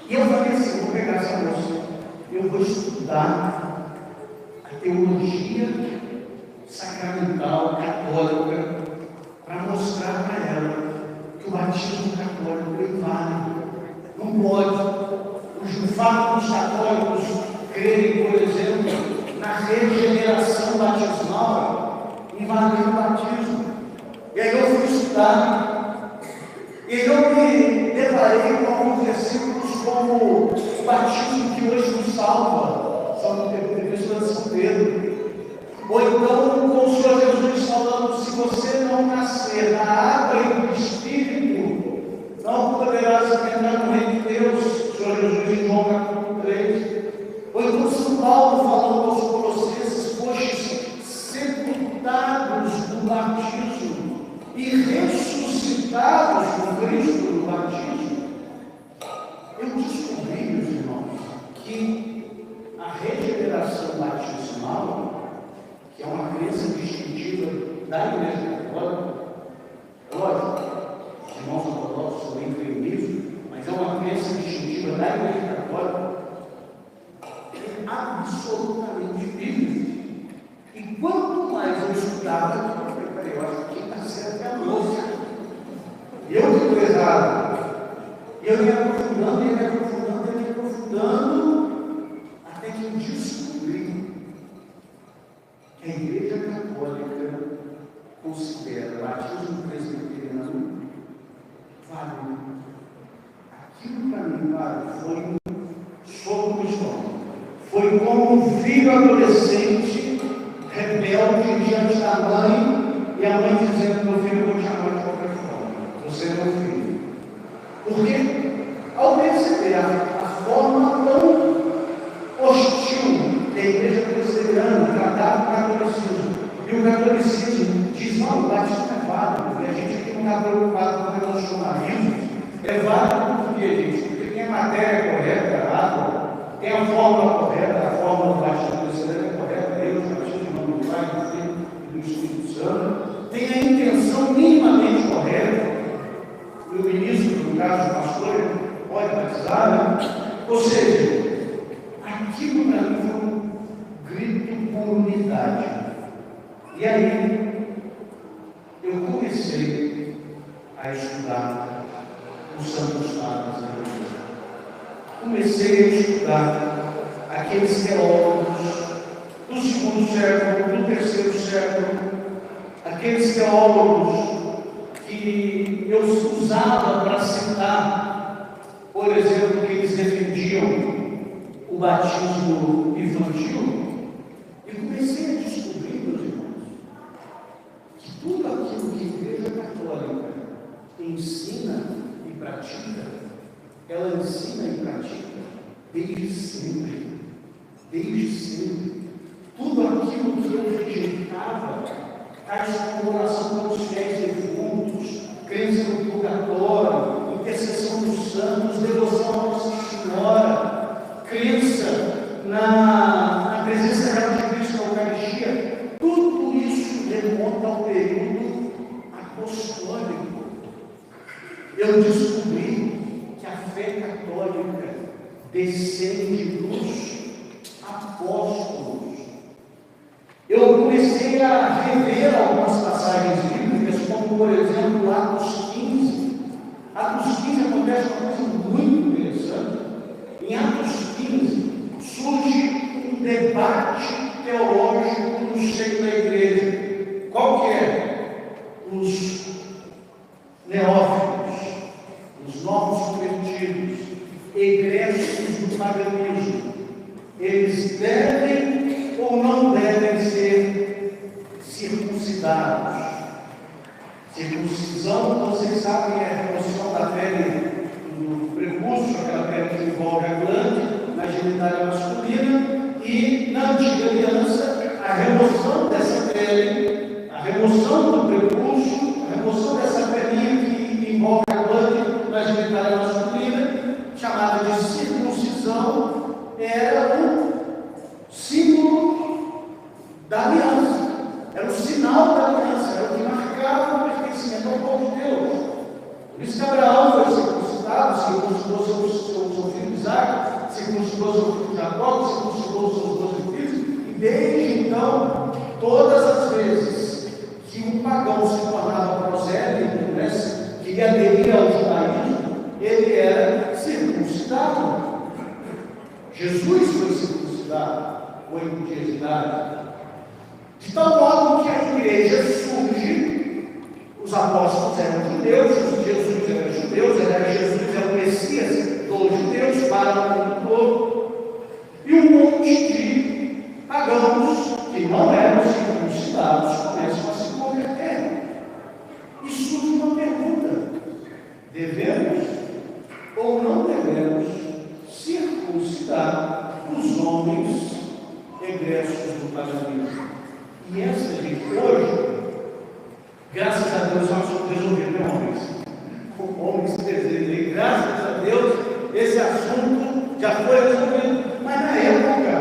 E eu falei assim, vou pegar essa moça, eu vou estudar a teologia sacramental católica para mostrar para ela que o batismo católico é válido. Não pode. O fato dos católicos crerem, por exemplo, na regeneração batismal, invalida o batismo. E aí eu fui estudar, e eu me deparei com alguns versículos como o batismo que hoje nos salva, São Pedro. Ou então com o Senhor Jesus falando, se você não nascer da água e do Espírito, não poderás entrar no reino de Deus. O Senhor Jesus em João capítulo 3. Ou então São Paulo falando aos Colossenses, fostes sepultados no batismo e ressuscitados com Cristo no batismo. Eu descobri, meus irmãos, que a regeneração batismal, que é uma crença distintiva da Igreja Católica, lógico, os irmãos ortodoxos também creem nisso, mas é uma crença distintiva da Igreja Católica, é absolutamente bíblica. E quanto mais eu estudava, eu falei, peraí, eu acho que está certo é a moça. E eu fui pesado. E eu ia aprofundando, até que eu descobri que a Igreja Católica considera o batismo presbiteriano válido. Aquilo para mim, claro, foi um soco no estômago. Foi como um filho adolescente, rebelde diante da mãe, e a mãe dizendo, meu filho, eu vou te amar de qualquer forma. Você é meu filho. Porque, ao perceber a forma tão hostil da igreja presbiteriana tratar o catolicismo, e o catolicismo diz, não, o batismo é válido, e a gente aqui não está preocupado com o relacionamento, é válido porque, gente, porque tem a matéria correta, a água, tem a fórmula correta, a fórmula do batismo presbiteriano é correta, Deus, batismo em nome do Pai, do Filho e do Espírito Santo, tem a intenção minimamente correta. O ministro, no caso do pastor, pode batizar, né? Ou seja, Aquilo para mim foi um grito por unidade. E aí, eu comecei a estudar os santos padres da igreja. Comecei a estudar aqueles teólogos do segundo século, do terceiro século, aqueles teólogos que eu usava para citar, por exemplo, que eles defendiam o batismo infantil, e comecei a descobrir, meus irmãos, que tudo aquilo que a Igreja Católica ensina e pratica, ela ensina e pratica desde sempre. Tudo aquilo que eu rejeitava, tais como oração pelos fiéis defuntos, crença no purgatório, intercessão dos santos, devoção à Nossa Senhora, crença na presença real de Cristo na Eucaristia, tudo isso remonta ao período apostólico. Eu descobri que a fé católica descende dos apóstolos. Eu comecei a rever algumas passagens bíblicas, como por exemplo Atos 15. Atos 15 acontece uma coisa muito interessante. Em Atos 15 surge um debate teológico no seio da igreja. Qual que é? Os neófitos, os novos convertidos, egressos do paganismo, eles devem ou não devem ser circuncidados? Circuncisão, vocês sabem, é a remoção da pele do prepúcio, aquela pele que envolve a glande, na genitália masculina, e na antiga aliança, a remoção dessa pele, a remoção do prepúcio, a remoção dessa pelinha que envolve a glande na genitália masculina, chamada de circuncisão, era o símbolo da aliança, era o sinal da aliança, era o que marcava o pertencimento ao povo de Deus. Por isso que Abraão foi circuncidado, circuncidou seu filho Isaac, circuncidou seu filho Jacó, circuncidou seus 12 filhos, e desde então, todas as vezes que um pagão se tornava prosélito, que ia aderir ao judaísmo, ele era circuncidado. Jesus foi circuncidado, foi circuncidado. De tal modo que a igreja surge, os apóstolos eram judeus, Jesus era judeu, Jesus era o Messias dos judeus para o mundo todo, e um monte de pagãos que não eram circuncidados começam a se converter. E surge uma pergunta: devemos ou não devemos circuncidar os homens egressos do paganismo? E essa gente hoje, graças a Deus, nós resolvemos, homens presentes, graças a Deus, esse assunto já foi resolvido. Mas na época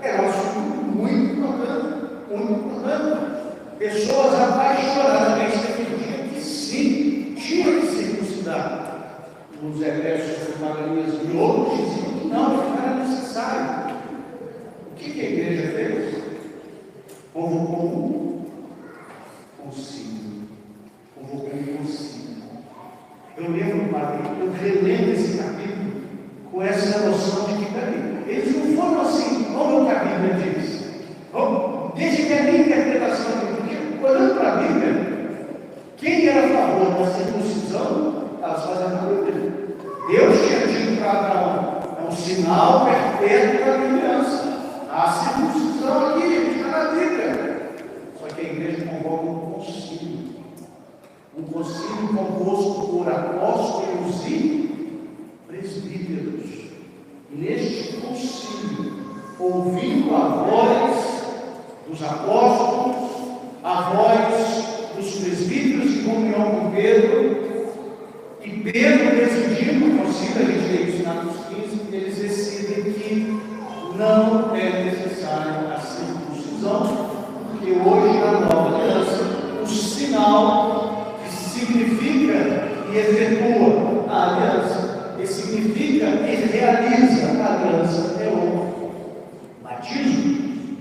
era um assunto muito importante. Pessoas apaixonadamente defendiam que sim, tinha que circuncidar os egressos do paganismo, e outros diziam que não era necessário. O que a igreja fez? Convocou um concílio. Eu lembro, eu relendo esse capítulo com essa noção de que, peraí, eles não foram assim, como a Bíblia diz. Desde que a minha interpretação, porque olhando para a Bíblia, quem era a favor da circuncisão, elas fazem a Bíblia. Deus tinha dito para Abraão, é um sinal perpétuo da aliança. A circuncisão aqui está na Bíblia. Só que a igreja convoca um concílio composto por apóstolos e presbíteros. E neste concílio, ouvindo a voz dos apóstolos, a voz dos presbíteros em comunhão com Pedro, e Pedro decidindo o concílio, a gente lê isso em Atos 15, eles decidem que não é necessária a circuncisão, porque hoje na nova aliança, o sinal que significa e efetua a aliança, que significa e realiza a aliança é o batismo,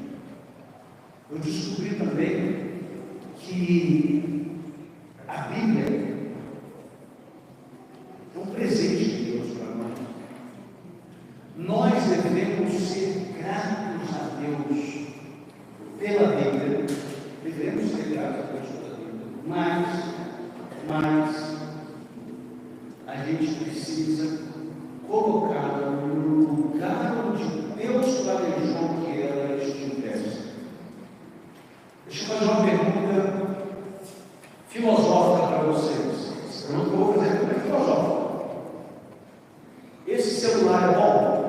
eu descobri também que a Bíblia é um presente de Deus para nós. Nós devemos ser gratos a Deus pela Bíblia, devemos ser gratos a Deus pela Bíblia, mas a gente precisa colocá-la no lugar onde Deus planejou que ela estivesse. Deixa eu fazer uma pergunta filosófica para vocês. Eu não vou fazer pergunta filosófica. Esse celular é bom?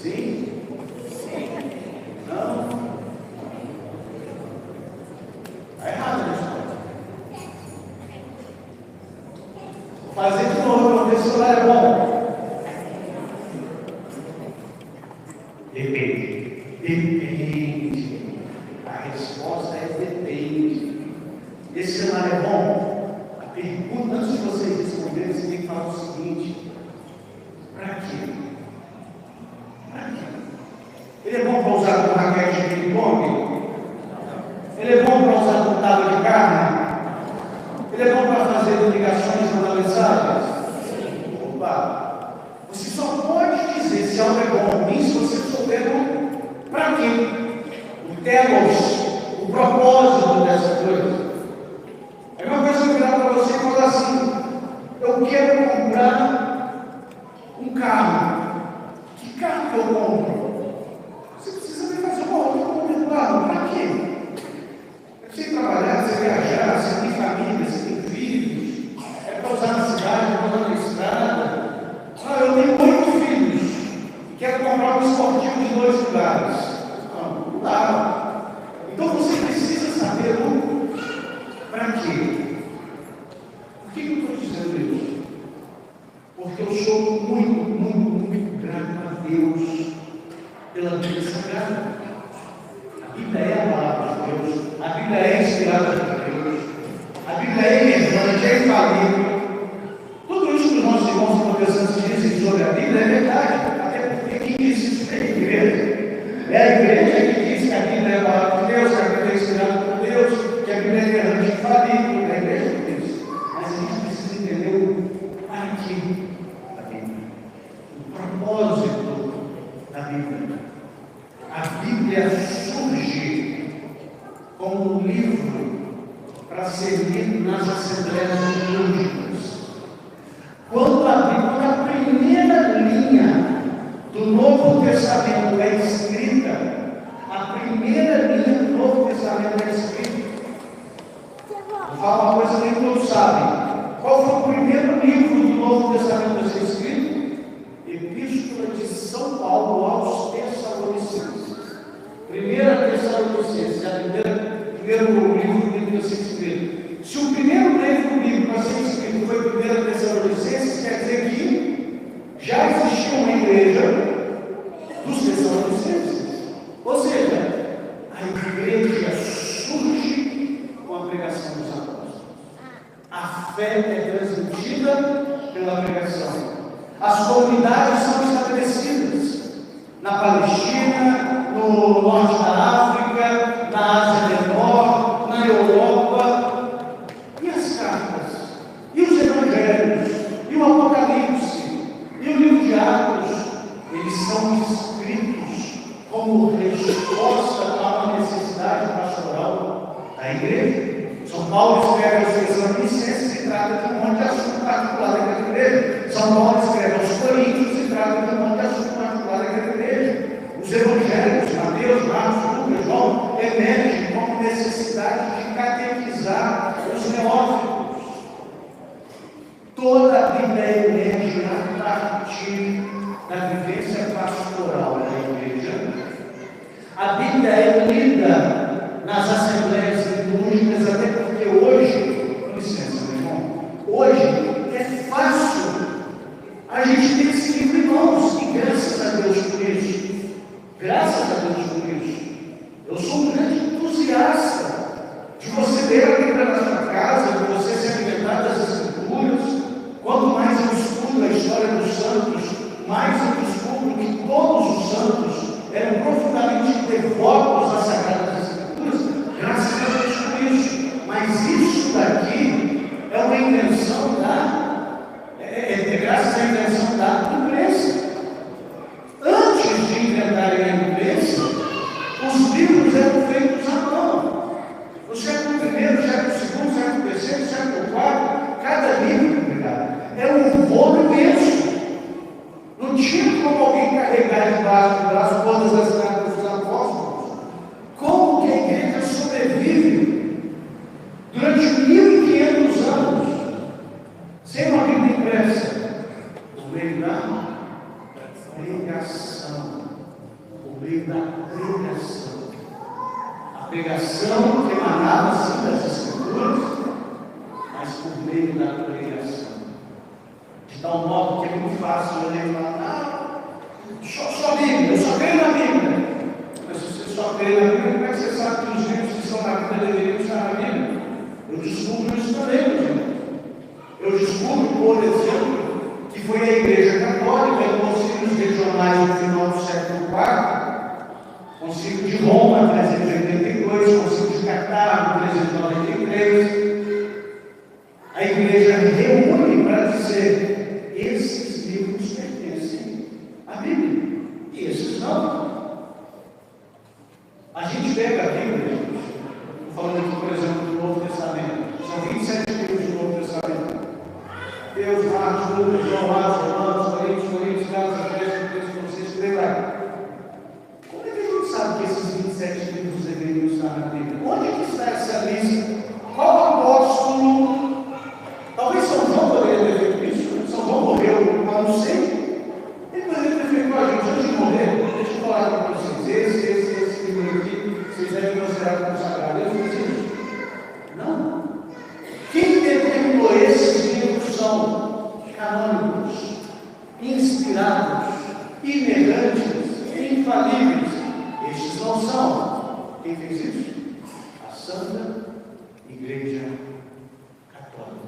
Sim? Não? Está errado isso. Vou fazer de novo para ver se o celular é bom. Depende. Depende. A resposta é depende. Esse celular é bom? A pergunta, antes de vocês responderem, você tem que falar o seguinte: para quê? Para quê? Ele é bom para usar com raquete de ping-pong? Ele é bom para usar com tábua de carne? Ele é bom para fazer ligações analisadas? Opa! Você só pode dizer se algo é bom ou ruim se você souber para quê? O telos, o propósito dessa coisa. É uma coisa que eu virar para você e falar assim: eu quero comprar um carro. Que carro que eu compro? Você precisa fazer uma outra compra de carro. Para quê? É para você trabalhar, você viajar, você tem família, você tem filhos. É para usar na cidade, é para usar na estrada. Eu tenho 8 filhos e quero comprar um esportivo de 2 lugares. Não dá. Então você precisa saber para quê? Por que eu estou dizendo isso? Porque eu sou muito grato a Deus pela Bíblia Sagrada. A Bíblia é a palavra de Deus, a Bíblia é inspirada por Deus, a Bíblia é inerrante, é infalível. Tudo isso que os nossos irmãos protestantes dizem sobre a Bíblia é verdade, até porque quem disse isso é a igreja. É a igreja que diz que a Bíblia é a palavra de Deus, que a Bíblia é inspirada por Deus, que a Bíblia é inerrante e infalível. É a igreja que diz. Mas a gente precisa entender para que a Bíblia, o propósito da Bíblia. A Bíblia surge como um livro para ser lido nas assembleias litúrgicas. Quando a primeira linha do Novo Testamento é escrita, a primeira linha do Novo Testamento é escrita. Vou falar uma coisa que nem todos sabem. Qual foi o primeiro livro do Novo Testamento a ser escrito? Epístola de São Paulo aos Tessalonicenses. Primeira Tessalonicenses, é o primeiro livro bíblico a ser escrito. Se o primeiro livro bíblico a ser escrito foi Primeira Tessalonicenses, quer dizer que já existia uma igreja dos Tessalonicenses. Ou seja, a igreja surge com a pregação dos apóstolos. A fé é transmitida pela pregação. As comunidades são estabelecidas na Palestina, no norte da África, na Ásia Menor, na Europa. E as cartas? E os evangelhos? E o Apocalipse? E o livro de Atos? Eles são escritos como resposta a uma necessidade pastoral da igreja. São Paulo escreve aos Tessalonicenses e trata de um monte de assunto particular daquela igreja. São Paulo escreve aos Coríntios e trata de um monte de assunto particular daquela igreja. Os evangelhos, Mateus, Marcos, Lucas, João, emergem como necessidade de catequizar os neófitos. Toda a Bíblia emerge a partir da vivência pastoral da igreja. A Bíblia é lida nas assembleias litúrgicas, até porque hoje, com licença, meu irmão, hoje é fácil a gente ter esse livro em mãos, e graças a Deus por isso. Graças a Deus por isso. Eu sou um grande entusiasta de você ter a Bíblia na sua casa, de você se alimentar das Escrituras. Quanto mais eu estudo a invenção graças à invenção da imprensa. Antes de inventarem a imprensa, os livros eram feitos à mão. No século I, século II, século III, século IV, cada livro era um rolo imenso. Não tinha como alguém carregar debaixo do braço todas as cartas dos apóstolos. Como que a igreja sobrevive durante 1500 anos sem uma Bíblia impressa? Por meio da pregação. Por meio da pregação. A pregação que emanava assim das Escrituras, mas por meio da pregação. De tal modo que é muito fácil eu falar, só Bíblia, eu só creio na Bíblia. Mas se você só crê na Bíblia, como é que você sabe que os livros que estão na Bíblia deveriam estar na Bíblia? Eu descubro isso também, meu irmão. Eu descubro, por exemplo, que foi a Igreja Católica em concílios regionais no final do século IV, concílio de Roma, 382, concílio de Cartago, 393. A Igreja reúne para dizer: esses livros pertencem à Bíblia, e esses não. A gente pega a Bíblia, estou falando aqui, por exemplo, do Novo Testamento, são 27 livros do Novo Testamento. Deus, Marcos, Lucas, João, Marcos, Romanos, Coríntios, Gálatas, Efésios, Colossenses, por aí vai. Como é que a gente sabe que esses 27 livros deveriam estar na Bíblia? Onde é que está essa lista? Qual apóstolo? Talvez São João poderia ter feito isso. São João morreu, mas não sei. Ele poderia ter feito: a gente, antes de morrer, deixa eu falar para vocês, esse livro aqui, vocês devem considerar como sagrado. Ele fez isso? Não. Quem determinou esses livros são canônicos, inspirados, inerrantes, infalíveis. Estes não são. Quem fez isso? A Santa Igreja Católica.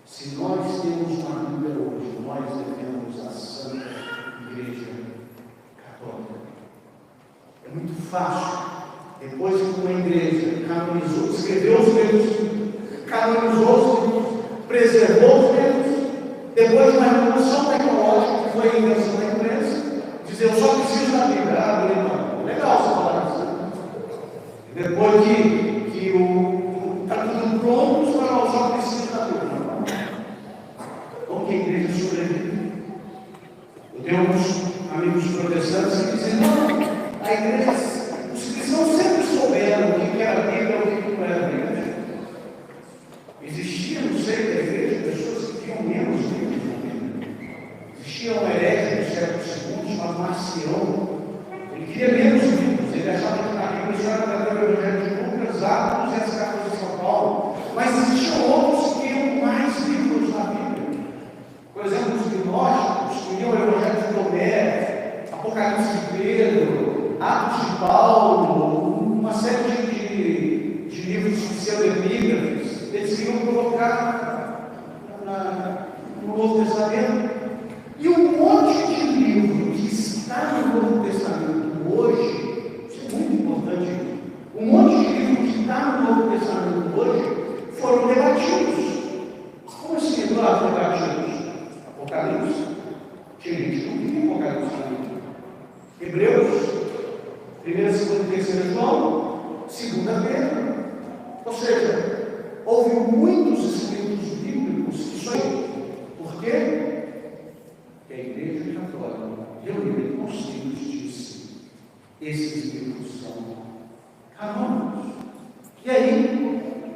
Se nós temos uma Bíblia hoje, nós devemos a Santa Igreja Católica. É muito fácil, depois que uma igreja canonizou, escreveu os livros, canonizou os livros, preservou os livros, depois de uma revolução tecnológica, que foi a invenção da imprensa, dizer: eu só preciso da Bíblia. Ah, irmão, legal você falar isso. Depois que está tudo pronto, os canais só precisam da Bíblia. Como que a igreja sobrevive? Eu tenho alguns amigos protestantes que dizem: não, a igreja, os cristãos sempre souberam o que era a Bíblia e o que não era a Bíblia. Existia no seio da igreja pessoas que tinham menos livros da Bíblia. Existia um herege do século II chamado Marcião. Ele queria menos livros, ele achava que na Bíblia só era da Bíblia, o Evangelho de Lucas, Atos e as cartas de São Paulo. Mas existiam outros que queriam mais livros na Bíblia. Por exemplo, os gnósticos queriam o Evangelho de Tomé, Apocalipse de Pedro, Atos de Paulo, uma série de livros pseudo-epígrafes. Eles queriam colocar no Novo Testamento. E um monte de livro que está no Novo Testamento hoje, isso é muito importante, um monte de livro que está no Novo Testamento hoje foram debatidos. Como assim, Eduardo, debatidos? Apocalipse. Tinha gente que não queria Apocalipse também. Hebreus, 1ª, 2ª e 3ª João, 2ª Pedro. Ou seja, houve muitos escritos bíblicos que só. Por quê? Porque a Igreja Católica, reunida em concílios, disse: esses livros são canônicos. E aí,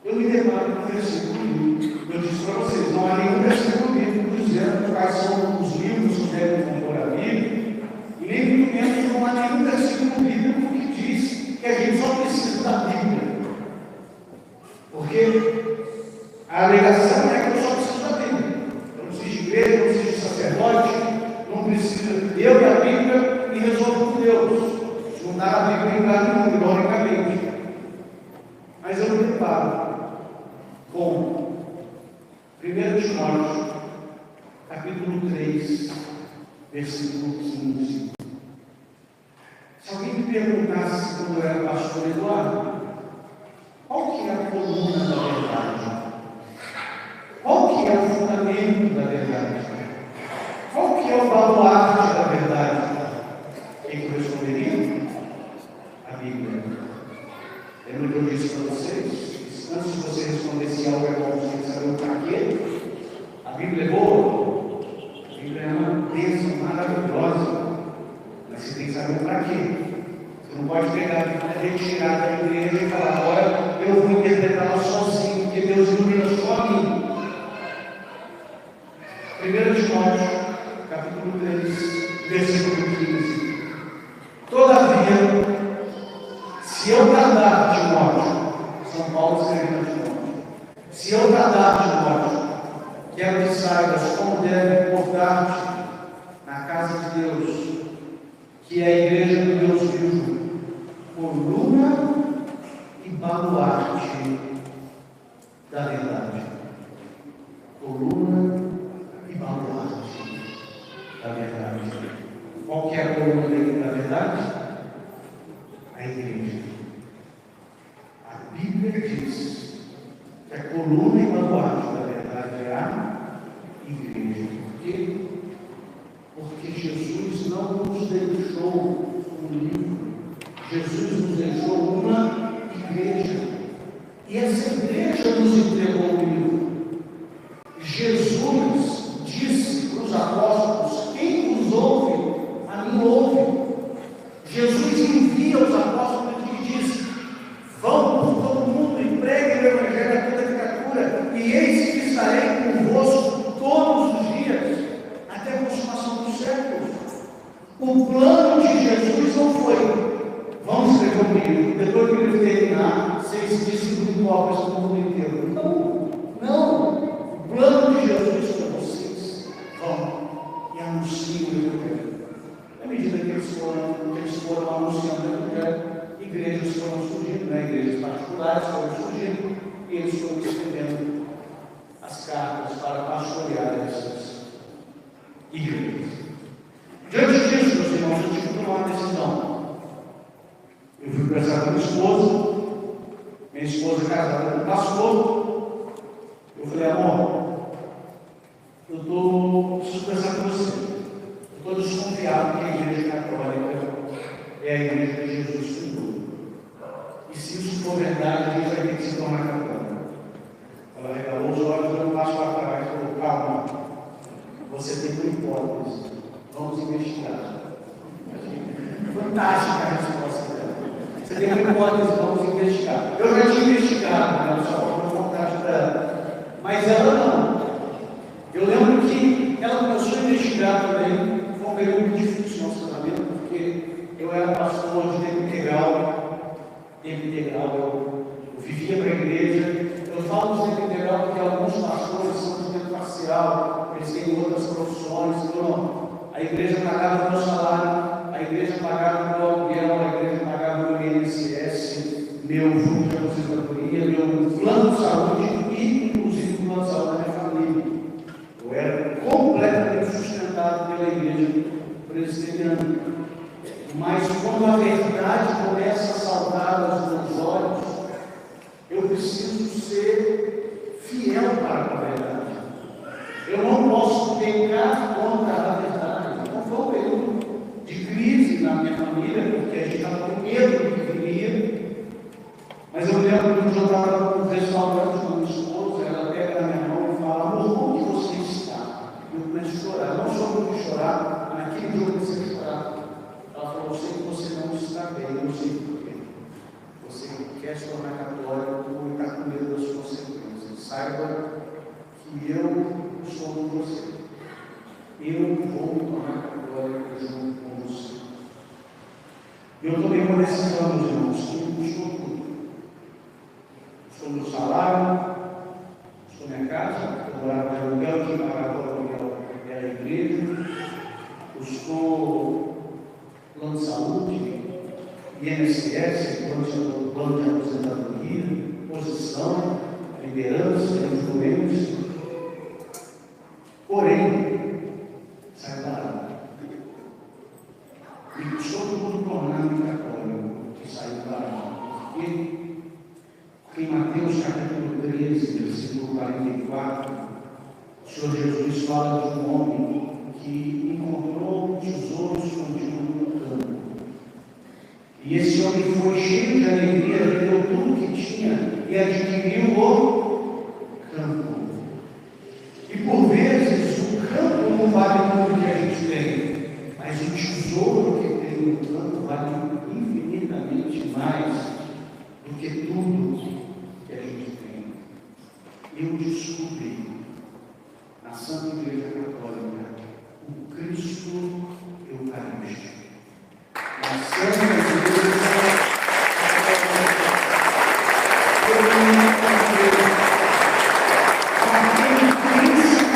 eu me deparo com um versículo. Eu disse para vocês: não há nenhum versículo bíblico dizendo quais são os livros que devem compor a Bíblia, e nem muito menos não há nenhum versículo bíblico que diz que a gente só precisa da Bíblia. Porque a alegação é que eu só preciso da Bíblia. Eu não preciso de igreja, não preciso de sacerdote, não preciso. Eu e a Bíblia me resolvo com Deus. Se não está na Bíblia, em lugar nenhum, ironicamente. Mas eu me deparo com 1 Timóteo, capítulo 3, versículo 15. Se alguém me perguntasse quando eu era pastor Eduardo, qual que é a coluna da verdade? fundamento da verdade. Qual que é o baluarte da verdade? Quem corresponderia? A Bíblia. Lembra que eu disse para vocês? Antes de você responder se algo é bom, você tem que saber o para quê. A Bíblia é boa? A Bíblia é uma bênção maravilhosa. Mas você tem que saber o para quê. Você não pode pegar a retirar da igreja e falar, agora eu vou interpretá-la sozinho, porque Deus ilumina só a mim. 1 Timóteo, capítulo 3, versículo 15. Todavia, se eu bradar, Timóteo, São Paulo escrevendo a Timóteo, se eu bradar, Timóteo, quero que saibas como deve portar-te na casa de Deus, que é a igreja do Deus vivo, coluna e baluarte da verdade. Coluna e baluarte da verdade. Qual que é a coluna da verdade? A igreja. A Bíblia diz que a coluna e baluarte da verdade é a igreja. Por quê? Porque Jesus não nos deixou um livro. Jesus nos deixou uma igreja. E essa igreja nos entregou o livro. Jesus disse para os apóstolos: quem os ouve, a mim ouve. Jesus envia os apóstolos e diz: vão por todo mundo e preguem o evangelho a toda criatura, e eis que estarei convosco todos os dias, até a consumação dos séculos. O plano de Jesus não foi: vamos escrever um livro, depois que ele terminar, vocês dizem cópias para o mundo inteiro. Não. O plano de Jesus para vocês: vão e anunciem o evangelho. À medida que eles foram anunciando o evangelho, igrejas foram surgindo, igrejas particulares foram surgindo, e eles foram escrevendo as cartas para pastorear essas igrejas. Diante disso, meus irmãos, eu tive que tomar uma decisão. Eu fui conversar com minha esposa casada com um pastor. Eu falei: amor, preciso conversar com você. Eu estou desconfiado que a igreja católica é a igreja de Jesus fundou. E se isso for verdade, a gente vai ter que se tornar católica. Ela regalou os olhos, deu um passo para trás e falou: calma, você tem uma hipótese, vamos investigar. Fantástica a resposta dela. Você tem uma hipótese, vamos investigar. Eu já tinha investigado, né? Só por vontade dela. Mas ela não. Eu lembro que ela começou a investigar também. Foi um período muito difícil no nosso casamento, porque eu era pastor de tempo integral. Eu vivia para a igreja. Eu falo de tempo integral porque alguns pastores são de tempo parcial, eles têm outras profissões. Então, não. A igreja pagava o meu salário, a igreja pagava o meu aluguel, a igreja pagava o meu INSS, meu fundo de aposentadoria, meu plano de saúde e, inclusive, o plano de saúde da minha família. Eu era completamente sustentado pela igreja presbiteriana. Mas quando a verdade começa a saltar aos meus olhos, eu preciso ser fiel para a verdade. Eu não posso pecar contra a verdade. Então foi um período de crise na minha família, porque a gente estava com medo do que viria. Mas eu lembro que eu estava no restaurante com a minha esposa, ela pega na minha mão e fala: amor, onde você está? Eu começo a chorar. Não só porque chorar, mas naquele dia eu comecei a chorar. Ela falou: eu sei que você não está bem, eu sei por quê. Você quer se tornar católico e está com medo das consequências. Saiba que eu estou com você. Eu vou me tornar católico junto com você. Eu tomei uma decisão, meus irmãos, que me custou tudo. Estou no salário, estou na minha casa, eu morava no aluguel, quem pagava o aluguel era a igreja, estou no plano de saúde, INSS, plano de aposentadoria, posição, liderança, influência. Porém, sai da água. E custou tudo tornar-me católico, que saiu da água. Porque em Mateus capítulo 13, versículo 44, Senhor Jesus fala de um homem que encontrou um tesouro escondido no campo. E esse homem foi cheio de alegria, vendeu tudo que tinha e adquiriu o campo. E por vezes o campo não vale tudo que a gente tem, mas o tesouro que tem no campo vale infinitamente mais do que tudo que a gente tem. Eu descobri na Santa Igreja Católica o Cristo Eucarístico. Na Santa Igreja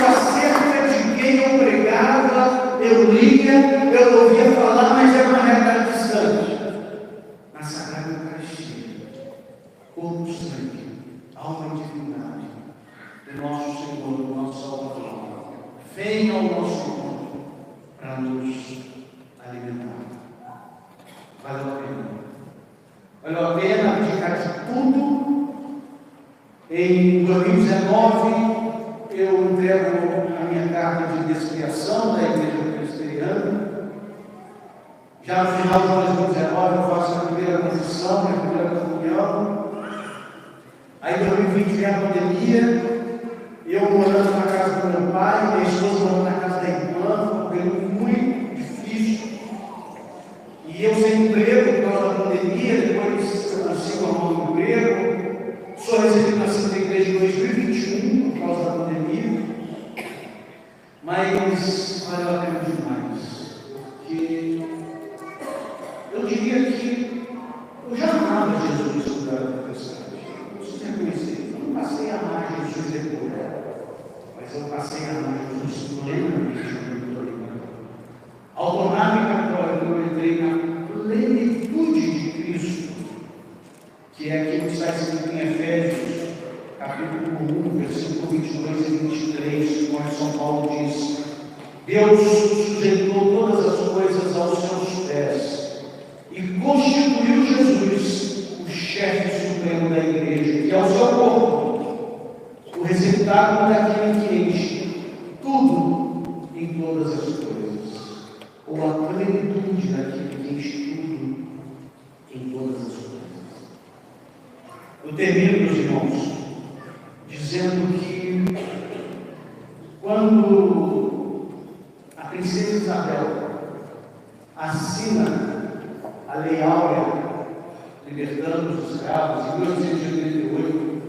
acerca de quem eu pregava, eu lia, eu ouvia falar, mas era uma realidade distante. Na Sagrada Eucaristia, corpo, sangue, alma e divindade do nosso Senhor, do nosso Salvador, venha ao nosso mundo para nos alimentar. Valeu a pena. Valeu a pena abdicar de tudo. Em 2019, eu entrego a minha carta de descriação da Igreja Presbiteriana. Já no final de 2019 eu faço a primeira confissão, a primeira comunhão. Aí em 2020 vem a pandemia, eu morando na casa do meu pai, minha esposa morando na casa da irmã, um período muito difícil. E eu sem emprego por causa da pandemia, depois eu consigo arrumar um emprego. Sou recebido na Santa Igreja em 2021 por causa da pandemia, mas valeu a pena demais, porque eu diria que eu já amava Jesus quando era protestante. Eu preciso reconhecer, eu não passei a amar Jesus depois, mas eu passei a amar Jesus plenamente quando eu estou. Ao tornar-me católico, eu entrei na plenitude de Cristo, que é aquilo que está escrito em Efésios, capítulo 1, versículo 22 e 23, onde São Paulo diz: Deus sujeitou todas as coisas aos seus pés e constituiu Jesus o chefe supremo da igreja, que é o seu corpo, o receptáculo daquele que enche tudo em todas as coisas, ou a plenitude daquele que enche tudo em todas as coisas. Eu termino, meus irmãos, dizendo que quando a princesa Isabel assina a Lei Áurea, libertando os escravos, em 1888,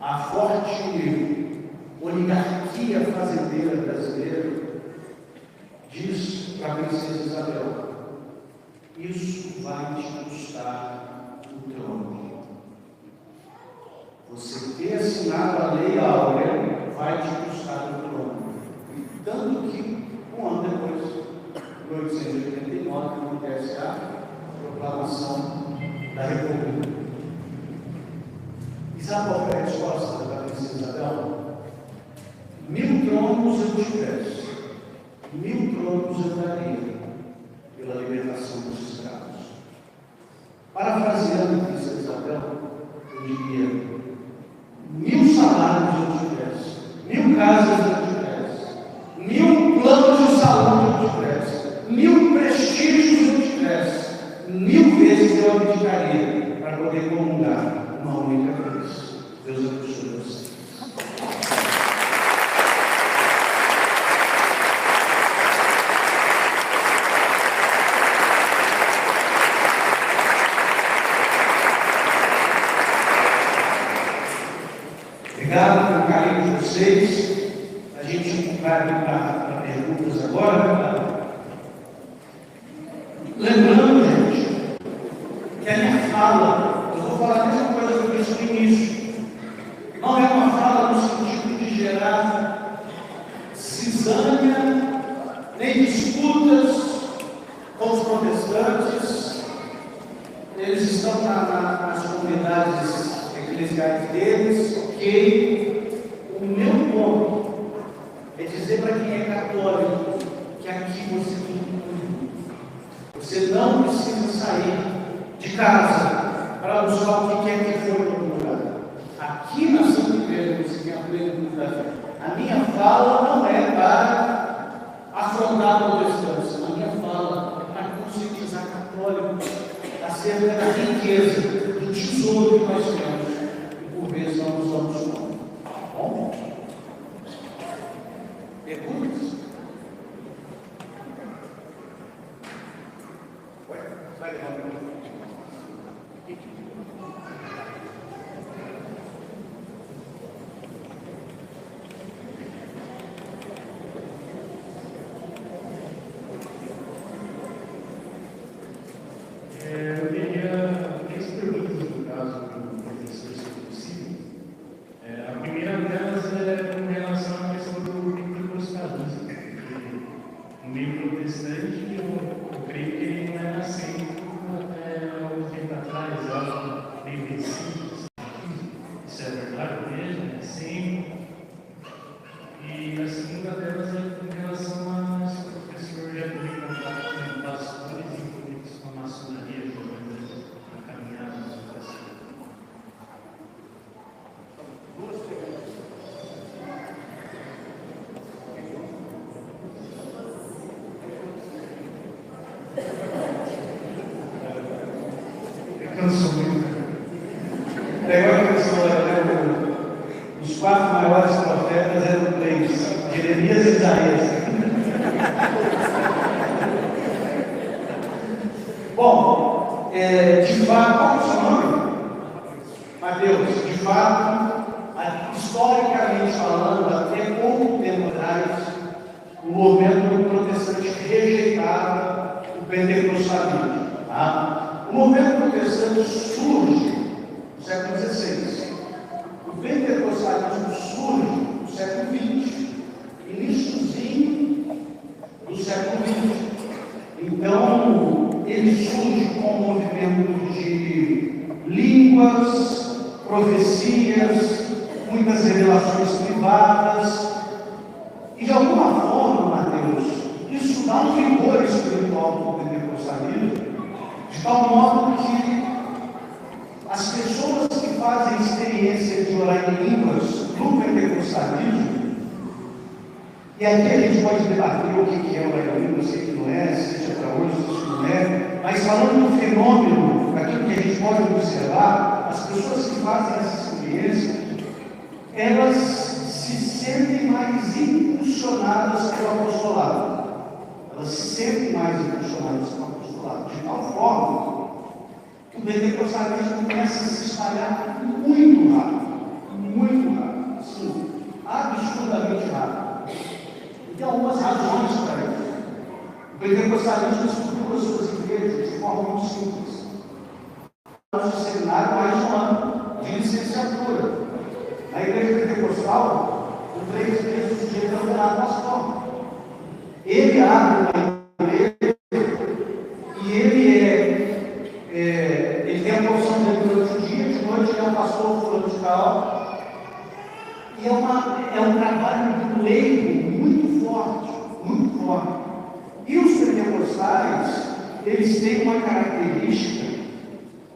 a forte oligarquia fazendeira brasileira diz para a princesa Isabel: isso vai te custar o trono. Você ter assinado a Lei Áurea vai te custar o trono. Tanto que, um ano depois, em 1889, acontece a proclamação da República. E sabe qual foi a resposta da princesa Isabel? 1000 tronos eu tivesse, 1000 tronos eu daria pela libertação dos escravos. Parafraseando a princesa Isabel, eu diria: 1000 salários eu tivesse, 1000 casas eu tivesse, 1000 planos de saúde eu tivesse, 1000 prestígios eu tivesse, 1000 vezes eu abdicaria para poder comungar uma única vez. Deus abençoe você. Obrigado pelo carinho de vocês. A gente vai para perguntas agora. Lembrando, gente, que a minha fala, eu vou falar a mesma coisa que eu disse no início, não é uma fala no sentido de gerar cisânia, nem disputas com os protestantes. Eles estão nas comunidades eclesiais deles, ok? O meu ponto é dizer para quem é católico que aqui você tem tudo. Você não precisa sair de casa para buscar o que quer que for procurado. Aqui na Santa Igreja você tem a plenitude da fé. A minha fala não é para afrontar protestantes, a minha fala é para conscientizar católicos acerca da riqueza, do tesouro que nós temos, e por vezes não nos damos conta. Tá bom? Perguntas? Vai levar. Eu teria 3 perguntas, no caso do professor, se possível. A primeira delas é com relação à questão do pentecostalismo, porque no meio protestante, eu creio que ele não era aceito até algum tempo atrás, eu acho meio vencido. Isso é verdade mesmo? É sempre. E a segunda delas é com relação a se o professor já teve contato com pastores envolvidos com a maçonaria, a caminhada da educação. Cansou muito. Agora a pessoa, os 4 maiores profetas eram 3, Jeremias e Isaías. Bom, de fato, qual é o seu nome? Mateus, de fato, historicamente falando, até pouco tempo atrás, o movimento protestante rejeitava o pentecostalismo. Tá? O movimento protestante surge no século XVI. O pentecostalismo surge no século XX, iníciozinho do século XX. Então, ele surge com um movimento de línguas, profecias, muitas revelações privadas. E de alguma forma, Mateus, isso dá um vigor espiritual para o pentecostalismo, de tal modo que as pessoas que fazem experiência de orar em línguas no pentecostalismo, e aqui a gente pode debater o que é orar em línguas, o que não é, seja para hoje, se não é, mas falando do fenômeno, daquilo que a gente pode observar, as pessoas que fazem essa experiência, elas se sentem mais impulsionadas pelo apostolado. Elas se sentem mais impulsionadas pelo apostolado, de tal forma que o pentecostalismo começa a se espalhar muito rápido, assim, absurdamente rápido. E tem algumas razões para isso. O pentecostalismo estrutura suas igrejas de forma muito simples. Nós de seminário mais um ano de licenciatura. Na igreja pentecostal, com 3 meses o sujeito é ordenado pastor. Ele abre uma igreja e ele tem a posição dele durante o dia, de noite ele é um pastor fulano de tal. E é um trabalho leigo muito forte, muito forte. E os pentecostais, eles têm uma característica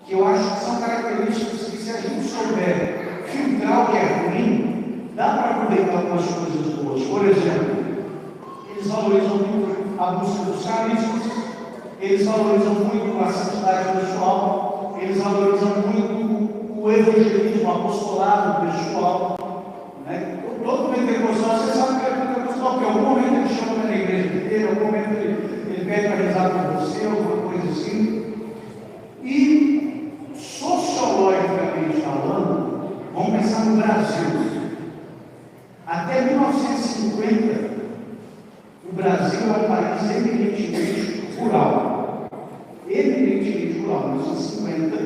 que eu acho que são características que, se a gente souber filtrar o que é ruim, dá para aproveitar algumas coisas boas. Por exemplo, eles valorizam muito a busca dos carismas, eles valorizam muito a santidade pessoal, eles valorizam muito o evangelismo, o apostolado pessoal. Né? Todo pentecostal, você sabe que é pentecostal, porque em algum momento ele chama na igreja inteira, em algum momento ele pede para rezar por você, alguma coisa assim. E, sociologicamente falando, vamos pensar no Brasil. Até 1950, o Brasil é um país eminentemente rural. Eminentemente rural. Em 1950,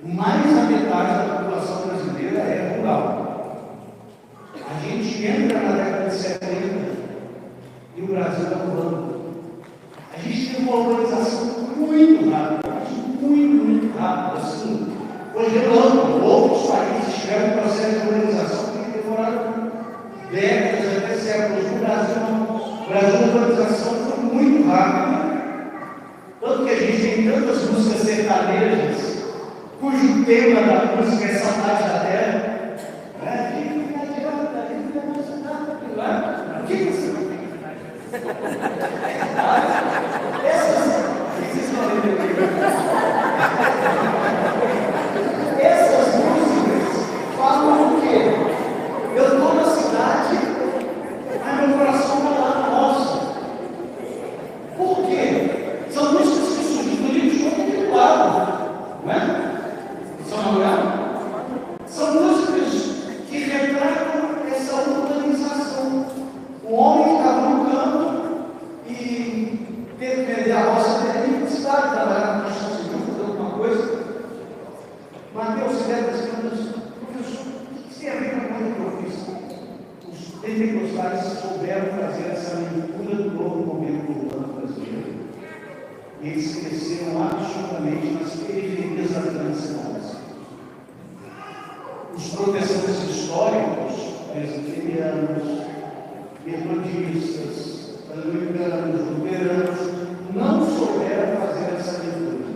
mais da metade da população brasileira é rural. A gente entra na década de 70 e o Brasil é urbano. A gente tem uma urbanização muito rápida, muito rápida, assim. Foi relâmpago. Outros países tiveram um processo de urbanização que demoraram décadas, até séculos. No Brasil, não. O Brasil, a urbanização foi muito rápida. Tanto que a gente tem tantas músicas sertanejas, cujo tema da música é saudade da terra. Não é? pentecostais souberam fazer essa leitura do novo momento urbano brasileiro. E eles cresceram absolutamente nas periferias da transição. Os protestantes históricos, presbiterianos, metodistas, anglicanos, luteranos, não souberam fazer essa leitura.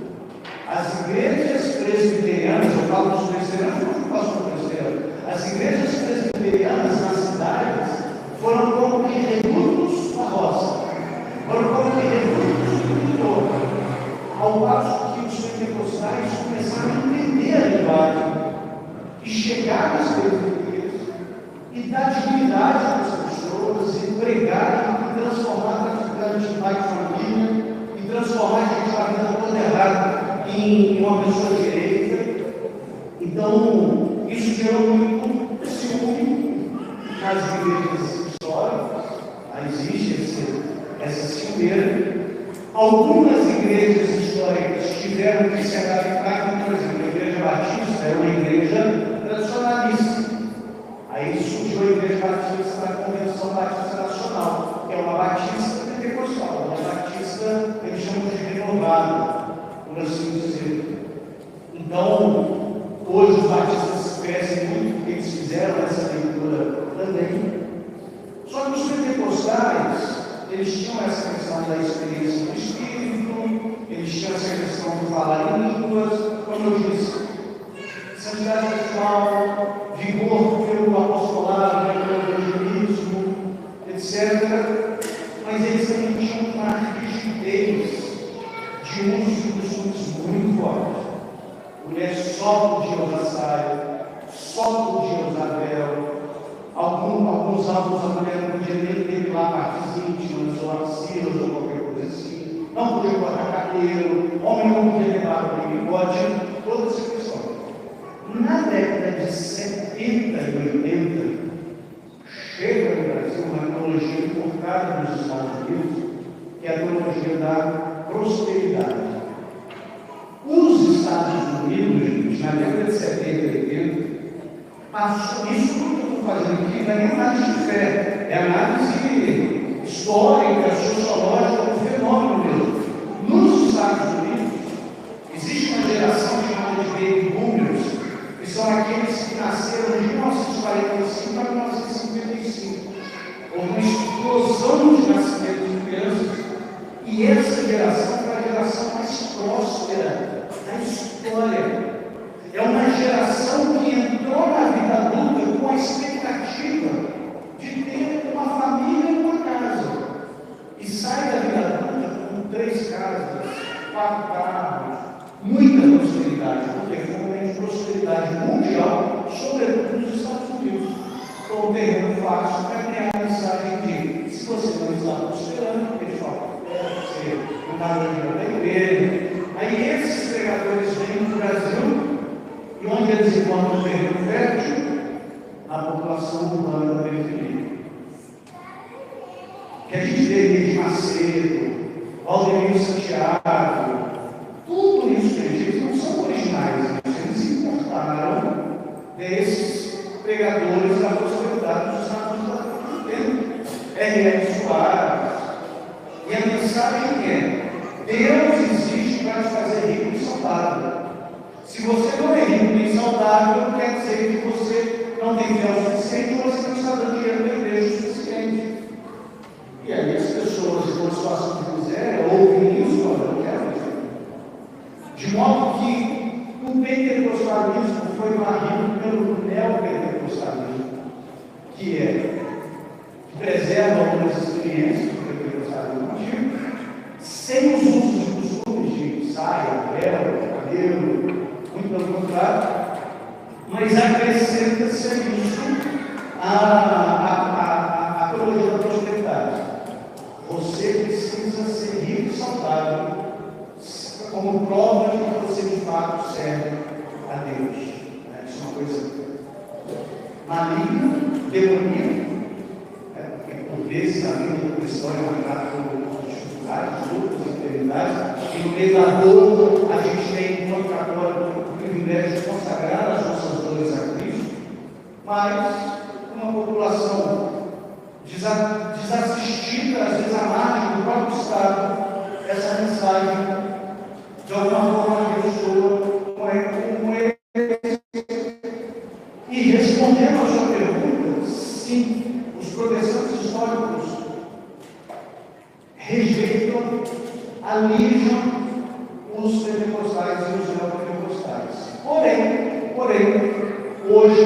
As igrejas presbiterianas, eu falo dos presbiterianos, não faço do presbiteriano, as igrejas presbiterianas nas cidades foram como que redutos da roça, foram como que redutos do interior, ao passo que os pentecostais começaram a entender a linguagem e chegar nas periferias e dar dignidade às pessoas, e pregar e transformar a de pai de família e transformar a gente na vida toda errada em uma pessoa direita. Então, isso gerou muito ciúme nas igrejas históricas. Existe essa ciumeira. Algumas igrejas históricas tiveram que se adaptar, como por exemplo, a Igreja Batista é uma igreja tradicionalista. Aí surgiu a Igreja Batista na Convenção Batista Nacional, que é uma batista pentecostal, uma batista que eles chamam de renovada, por assim dizer. Então, hoje os batistas crescem muito, porque eles fizeram essa leitura também. Só que os pentecostais, eles tinham essa questão da experiência do Espírito, eles tinham essa questão de falar em línguas, como eu disse, santidade pessoal, vigor pelo apostolado, pelo evangelismo, etc. Mas eles também tinham uma rigidez de uso de costumes muito forte. Mulher só podia usar saia, só podia usar véu. Alguns álbuns a mulher não podia nem depilar partes íntimas ou axilas ou qualquer coisa assim. Não podia cortar cabelo, homem não podia levar o bigode, toda essa questão. Na década de 70 e 80, chega no Brasil uma teologia importada nos Estados Unidos, que é a teologia da prosperidade. Os Estados Unidos, na década de 70 e 80, passou isso tudo que eu estou fazendo aqui, não é nem análise de fé, é análise histórica, sociológica do fenômeno mesmo. Nos Estados Unidos, existe uma geração chamada de baby boomers, que são aqueles que nasceram de 1945 a 1955. Houve uma explosão de nascimento de crianças, e essa geração foi a geração mais próspera da história. É uma geração que entrou na vida adulta com a expectativa de ter uma família e uma casa. E sai da vida adulta com 3 casas, 4 carros, muita prosperidade, porque foi um momento de prosperidade mundial, sobretudo nos Estados Unidos. Foi um terreno fácil para criar a mensagem de: se você não está prosperando, ele fala, você não está dando da igreja. Aí esses pregadores vêm para o Brasil, e onde eles encontram o terreno fértil? A população urbana da periferia. Que a gente vê de Macedo, Valdemiro Santiago, tudo isso que eles não são originais, eles importaram desses pregadores da prosperidade dos Estados Unidos. R.R. Soares. E a mensagem é: Deus existe para te fazer rico e saudável. Se você não é rico nem saudável, quer dizer que você não tem fé o suficiente ou você não está dando dinheiro para a igreja o suficiente. E aí as pessoas, em uma situação de miséria, ouvem isso, olha, eu quero isso. De modo que o pentecostalismo foi varrido pelo neopentecostalismo, que preserva algumas experiências do pentecostalismo antigo, sem os usos de costumes de saia, véu, cabelo, muito pelo contrário, mas acrescenta-se a isso a teologia da prosperidade. Você precisa ser rico e saudável, como prova de que você de fato serve a Deus. Isso é uma coisa maligna, demoníaca, porque por vezes a vida cristã é marcada por dificuldades, lutas, enfermidades, e no meio da dor a gente tem, enquanto católico, o privilégio de consagrar as nossas dores a Cristo, mas uma população desassistida, às vezes, à margem do próprio Estado, essa mensagem, de alguma forma, abençoa com ele. E respondendo a sua pergunta, sim, os protestantes históricos rejeitam, alijam os pentecostais e os neopentecostais. Porém, hoje,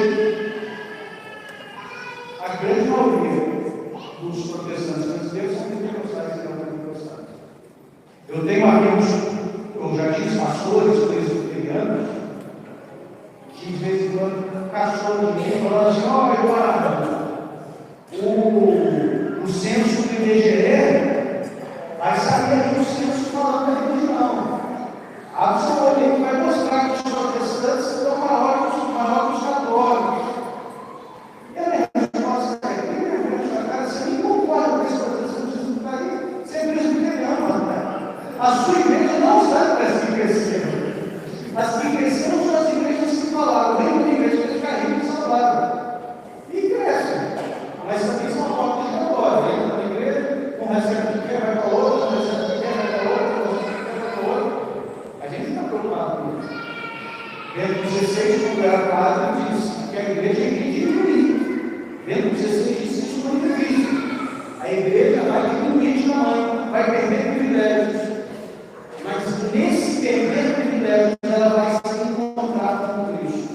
a grande maioria dos protestantes brasileiros são pentecostais e neopentecostais. Eu tenho amigos, eu já tive pastores presbiterianos, que de vez em quando caçou de mim, falando assim: olha, o censo do IBGE vai saber aqui o censo falando da religião. A sua olhada vai mostrar que os protestantes são maiores que os católicos. E a minha resposta é: cara, você nem concorda com esse protestantismo que está aí, você é presbiteriano, né? A sua igreja não está crescendo. As que cresceram são as igrejas que falaram, nem uma igreja que fica rica e saudável. E crescem. Mas também são portas de agora. Entra na igreja, um recebe de quer, vai para outra, um recebe de quer, vai para outra, um recebe de quer, vai para outra. A gente está preocupado com isso. Bento 16, quando era padre, disse que a igreja é diminuir. Bento 16 disse isso no Cristo. A igreja vai diminuir de tamanho, vai perder privilégios. Mas nesse perder privilégios, ela vai se encontrar com Cristo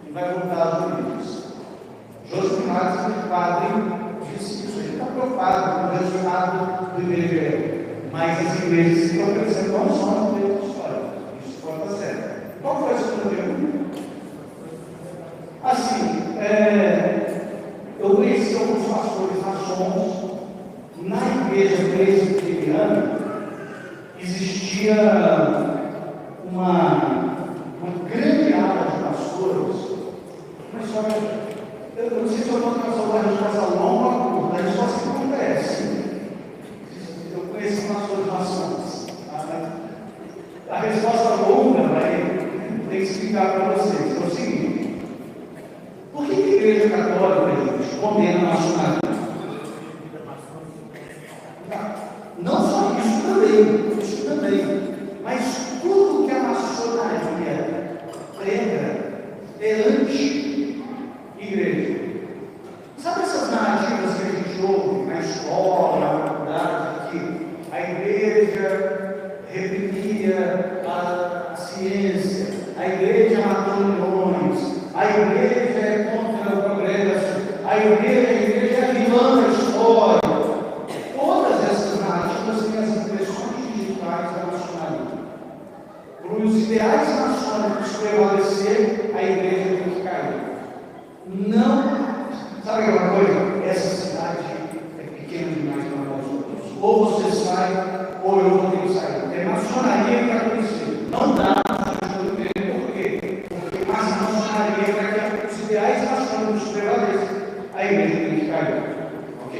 e vai voltar às origens. José Martins, padre, disse isso. Ele está preocupado com o resultado do IBGE. Mas as igrejas que estão crescendo não são as igrejas históricas. Isso pode estar certo. Qual foi a segunda pergunta? Assim, eu conheci alguns pastores maçons. Na igreja presbiteriana existia uma grande área de pastores. Mas só eu não sei se eu vou trazer uma resposta longa ou curta. A resposta curta é sim. Eu conheci pastores maçons. A resposta longa tem que explicar para vocês. É o seguinte: por que a igreja católica, gente, condena a maçonaria? Não só isso também, mas tudo que a maçonaria prega é anti-igreja. Sabe essas narrativas que a gente ouve na escola, na faculdade, que a igreja reprimia a ciência, a igreja matou milhões, a igreja é contra o progresso, a igreja é vilã da história. Todas essas narrativas têm as impressões digitais da maçonaria. Para os ideais maçônicos prevalecer, a igreja tem que cair. Não. Sabe aquela coisa? Essa cidade é pequena demais para nós outros. Ou você sai, ou eu vou ter que sair. Porque a maçonaria está acontecendo. Não dá para por quê? Porque a maçonaria é que os ideais maçônicos prevaleçam, a igreja tem que cair. Ok?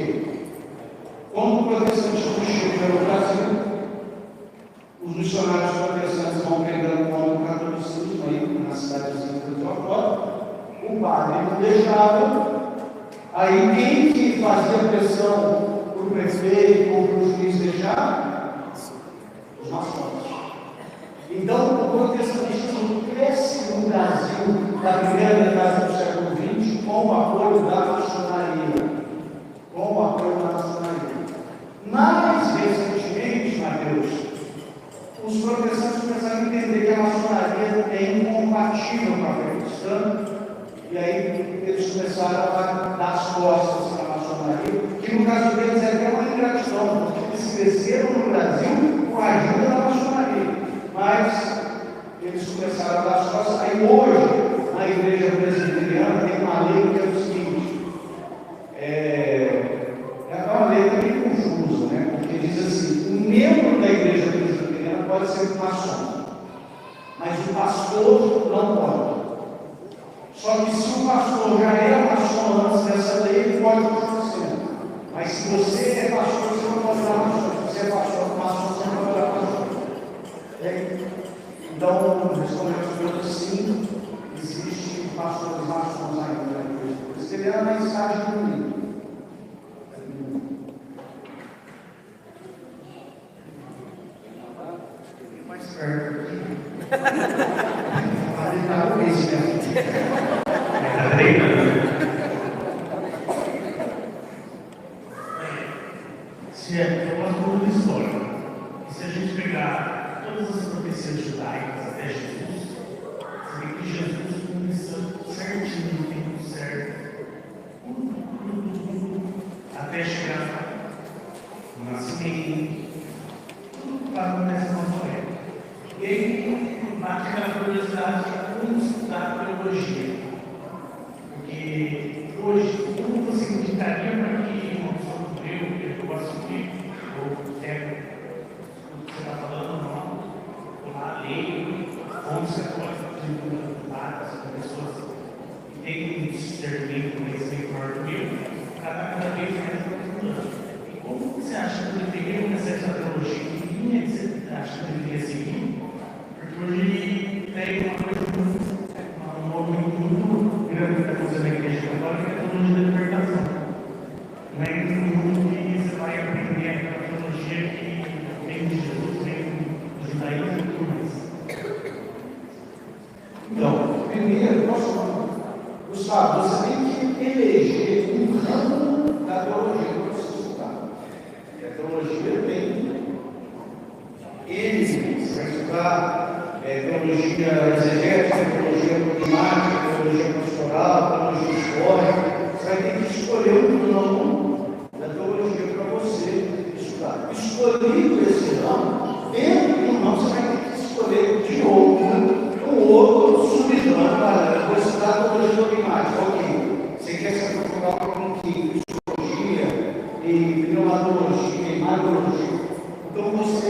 Quando o protestantismo chega no Brasil, os missionários protestantes vão pegando conta do catolicismo aí, na cidadezinha do Teofório, o padre não deixava, aí quem que fazia pressão para o prefeito ou para o juiz deixar? Os maçons. Então, o protestantismo cresce no Brasil da primeira metade do século XX com o apoio da maçonaria. Com o apoio da maçonaria. Mais recentemente, Mateus, os protestantes começaram a entender que a maçonaria é incompatível com a fé cristã, e aí eles começaram a dar as costas para a maçonaria, que no caso deles é até uma ingratidão, porque eles cresceram no Brasil com a ajuda da maçonaria, mas eles começaram a dar as costas. Aí hoje, na igreja presbiteriana, tem uma lei que é o seguinte: é uma lei também confusa, né? Porque diz assim: o membro da igreja presbiteriana pode ser maçom, mas o pastor não pode. Só que se o pastor já era maçom antes dessa lei, ele pode continuar sendo. Mas se você é pastor, você não pode dar maçom. Se você é pastor, maçom, você não pode dar maçom. Então, respondendo a pergunta, sim, existe pastores maçons ainda na igreja presbiteriana, mas está diminuindo. discernimento, conhecimento maior do que eu, cada vez mais aprofundando. E como você acha que deveria começar essa teologia? Que linha você acha que deveria seguir? Porque hoje tem uma coisa muito, um movimento muito grande que está acontecendo na igreja católica, que é a teologia da libertação. Não é todo mundo que você vai aprender aquela teologia que vem de Jesus, vem dos judaísmos e tudo mais. Então, primeiro, Gustavo, você tem que eleger um ramo da teologia para você estudar. E a teologia tem eles, você vai estudar teologia exegética, teologia dogmática, teologia pastoral, teologia histórica. Você vai ter que escolher um ramo da teologia para você estudar. Escolhido esse ramo, dentro do ramo você vai ter que escolher de novo um outro subramo para você estudar teologia dogmática. Ok, você quer se aprofundar com psicologia, e pneumatologia, e mariologia. Então você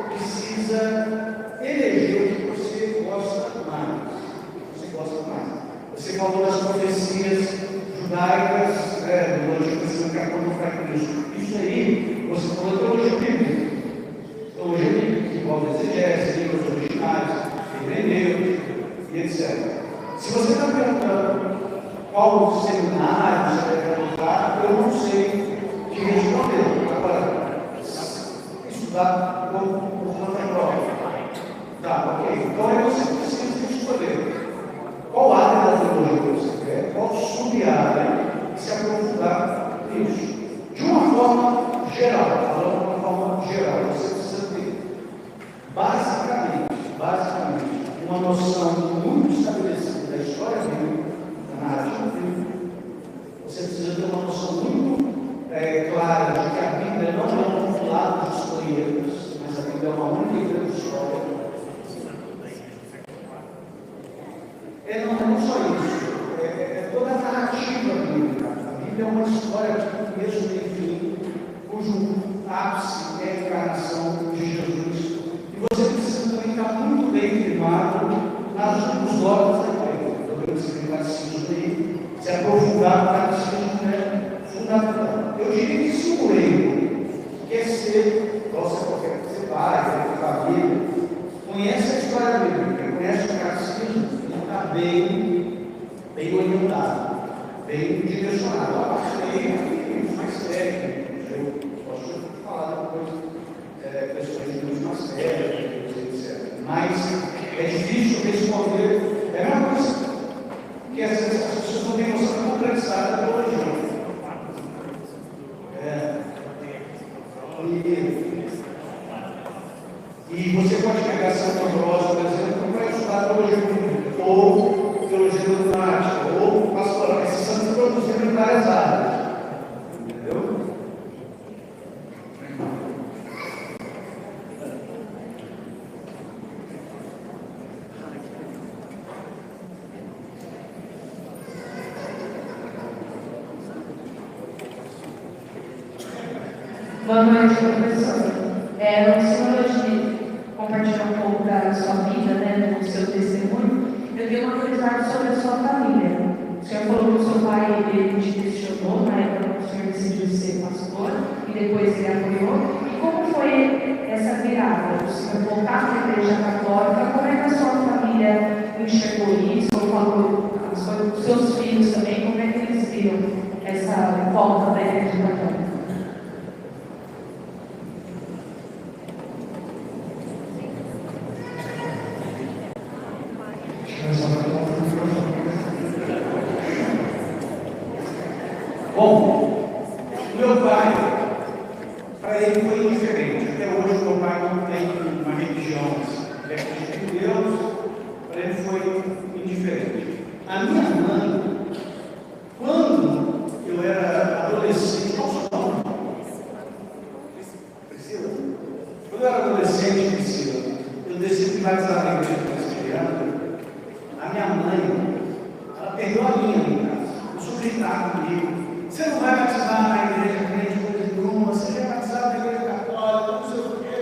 precisa eleger o que você gosta mais. Você falou das profecias judaicas, do Antigo Testamento, isso aí, você falou de teologia bíblica. Teologia bíblica, que envolve exegese, livros originais, hebreus, e etc. Se você está perguntando qual seminário você deve colocar, eu não sei te responder. Agora, estudar por conta própria. Tá, ok. Então aí você precisa escolher qual área da teologia você quer, qual sub-área, e se aprofundar nisso. De uma forma geral, falando de uma forma geral, você precisa ter basicamente, uma noção muito estabelecida da história bíblica, da narrativa bíblica. Você precisa ter uma noção muito clara de que a Bíblia não é um compilado de historietas, mas a Bíblia é uma única e grande história. Não só isso, toda a narrativa bíblica. A Bíblia é uma história de começo, meio e fim, cujo ápice é a encarnação de Jesus. E você precisa também estar muito bem firmado nos dogmas da igreja. Eu preciso aí, se aprofundar no catecismo fundamental. Eu diria que se o leigo quer ser, você quer ser pai, quer ter família, conhece a história bíblica, conhece o catecismo, está bem orientado, bem direcionado. A parte daí é mais técnica. Eu posso falar depois questões muito mais técnicas, etc. Mas é difícil responder. É a mesma coisa que as pessoas não têm noção da complexidade da teologia. E você pode pegar Santo Ambrósio, por exemplo, para estudar teologia bíblica, ou teologia dogmática, ou pastoral. Esses santos produziram em várias áreas. Entendeu? Boa noite, professor. O senhor hoje compartilhou um pouco da sua vida, do seu testemunho. Eu tenho uma curiosidade sobre a sua família. O senhor falou que o seu pai ele te questionou na época que o senhor decidiu ser pastor e depois ele apoiou. E como foi essa virada? O senhor voltar para a igreja católica, como é que a sua família enxergou isso? Ou falou, os seus filhos também, como é que eles viram essa volta da igreja católica? Bom, meu pai, para ele foi indiferente. Até hoje meu pai não tem uma religião, ele acredita em Deus, para ele foi indiferente. A minha mãe, quando eu era adolescente, Priscila? Quando eu era adolescente, Priscila, eu decidi batizar na igreja presbiteriana. A minha mãe, ela perdeu a linha em casa, o sobrinho comigo. Você não vai batizar na igreja crente coisa nenhuma, você vai batizar na igreja católica, não sei o quê.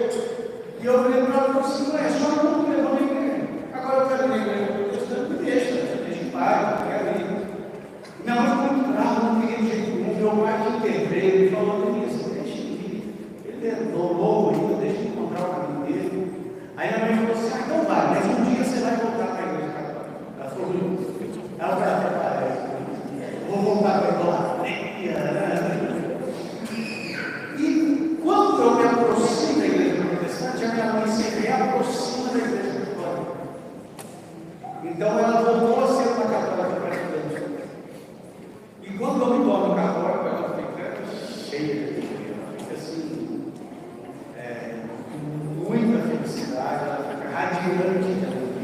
E eu falei para ela, assim, não é só não me levou na igreja. Agora eu quero ir na igreja protestante, me deixa em paz, eu quero ir. Minha mãe vou voltar para a idolatria, né? E quando eu me aproximo da igreja protestante, a minha mãe se reaproxima da igreja católica. Então ela voltou a ser uma católica praticante. E quando eu me torno católico, ela fica cheia, ela fica assim, com muita felicidade, ela fica radiante.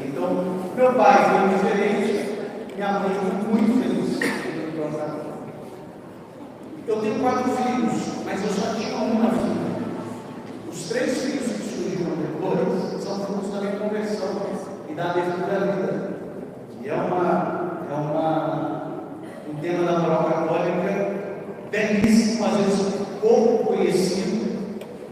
Então, meu pai foi diferente, minha mãe foi muito feliz quando eu me torno católico. Eu tenho 4 filhos, mas eu só tinha uma filha. Os 3 filhos que surgiram depois são frutos da minha conversão e da abertura da vida. E é um tema da moral católica belíssimo, às vezes pouco conhecido,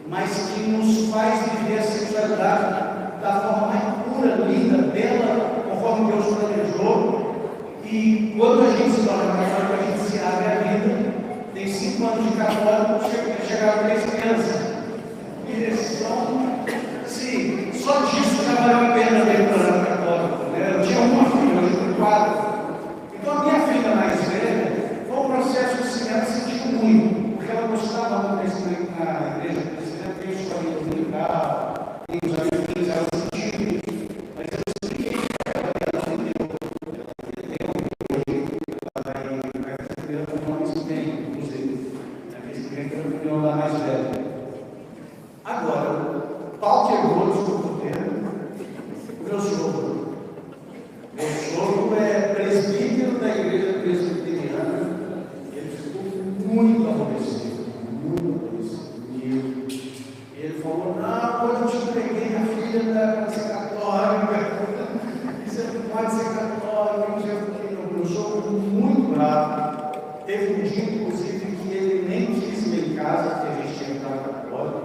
mas que nos faz viver a sexualidade da forma mais pura, linda, bela, conforme Deus planejou. E quando a gente se torna católico, a gente se abre a vida. Tem 5 anos de católico, chegaram 3 crianças. Direção, sim, só disso já valeu a pena ver para o católico, né? Eu tinha uma filha, hoje tenho 4. Então a minha filha mais velha foi um processo de se ela sentiu muito, porque ela gostava muito da igreja, tem os caminhos dominical, tem os amigos, ela sentiu muito, mas eu sei que ela entendeu, ela vai fazer um nome bem, inclusive, esse bem que é a opinião da mais velha. Agora, o pau quebrou no escoteiro, o meu sogro. Meu sogro é presbítero da igreja presbiteriana. Ele ficou muito aborrecido, E ele falou: não, quando eu te entreguei a filha para ser católica, você não pode ser católica, não sei o que. Meu sogro muito bravo. Teve um dia, inclusive, que ele nem quis ir em casa, porque a gente tinha entrado católico.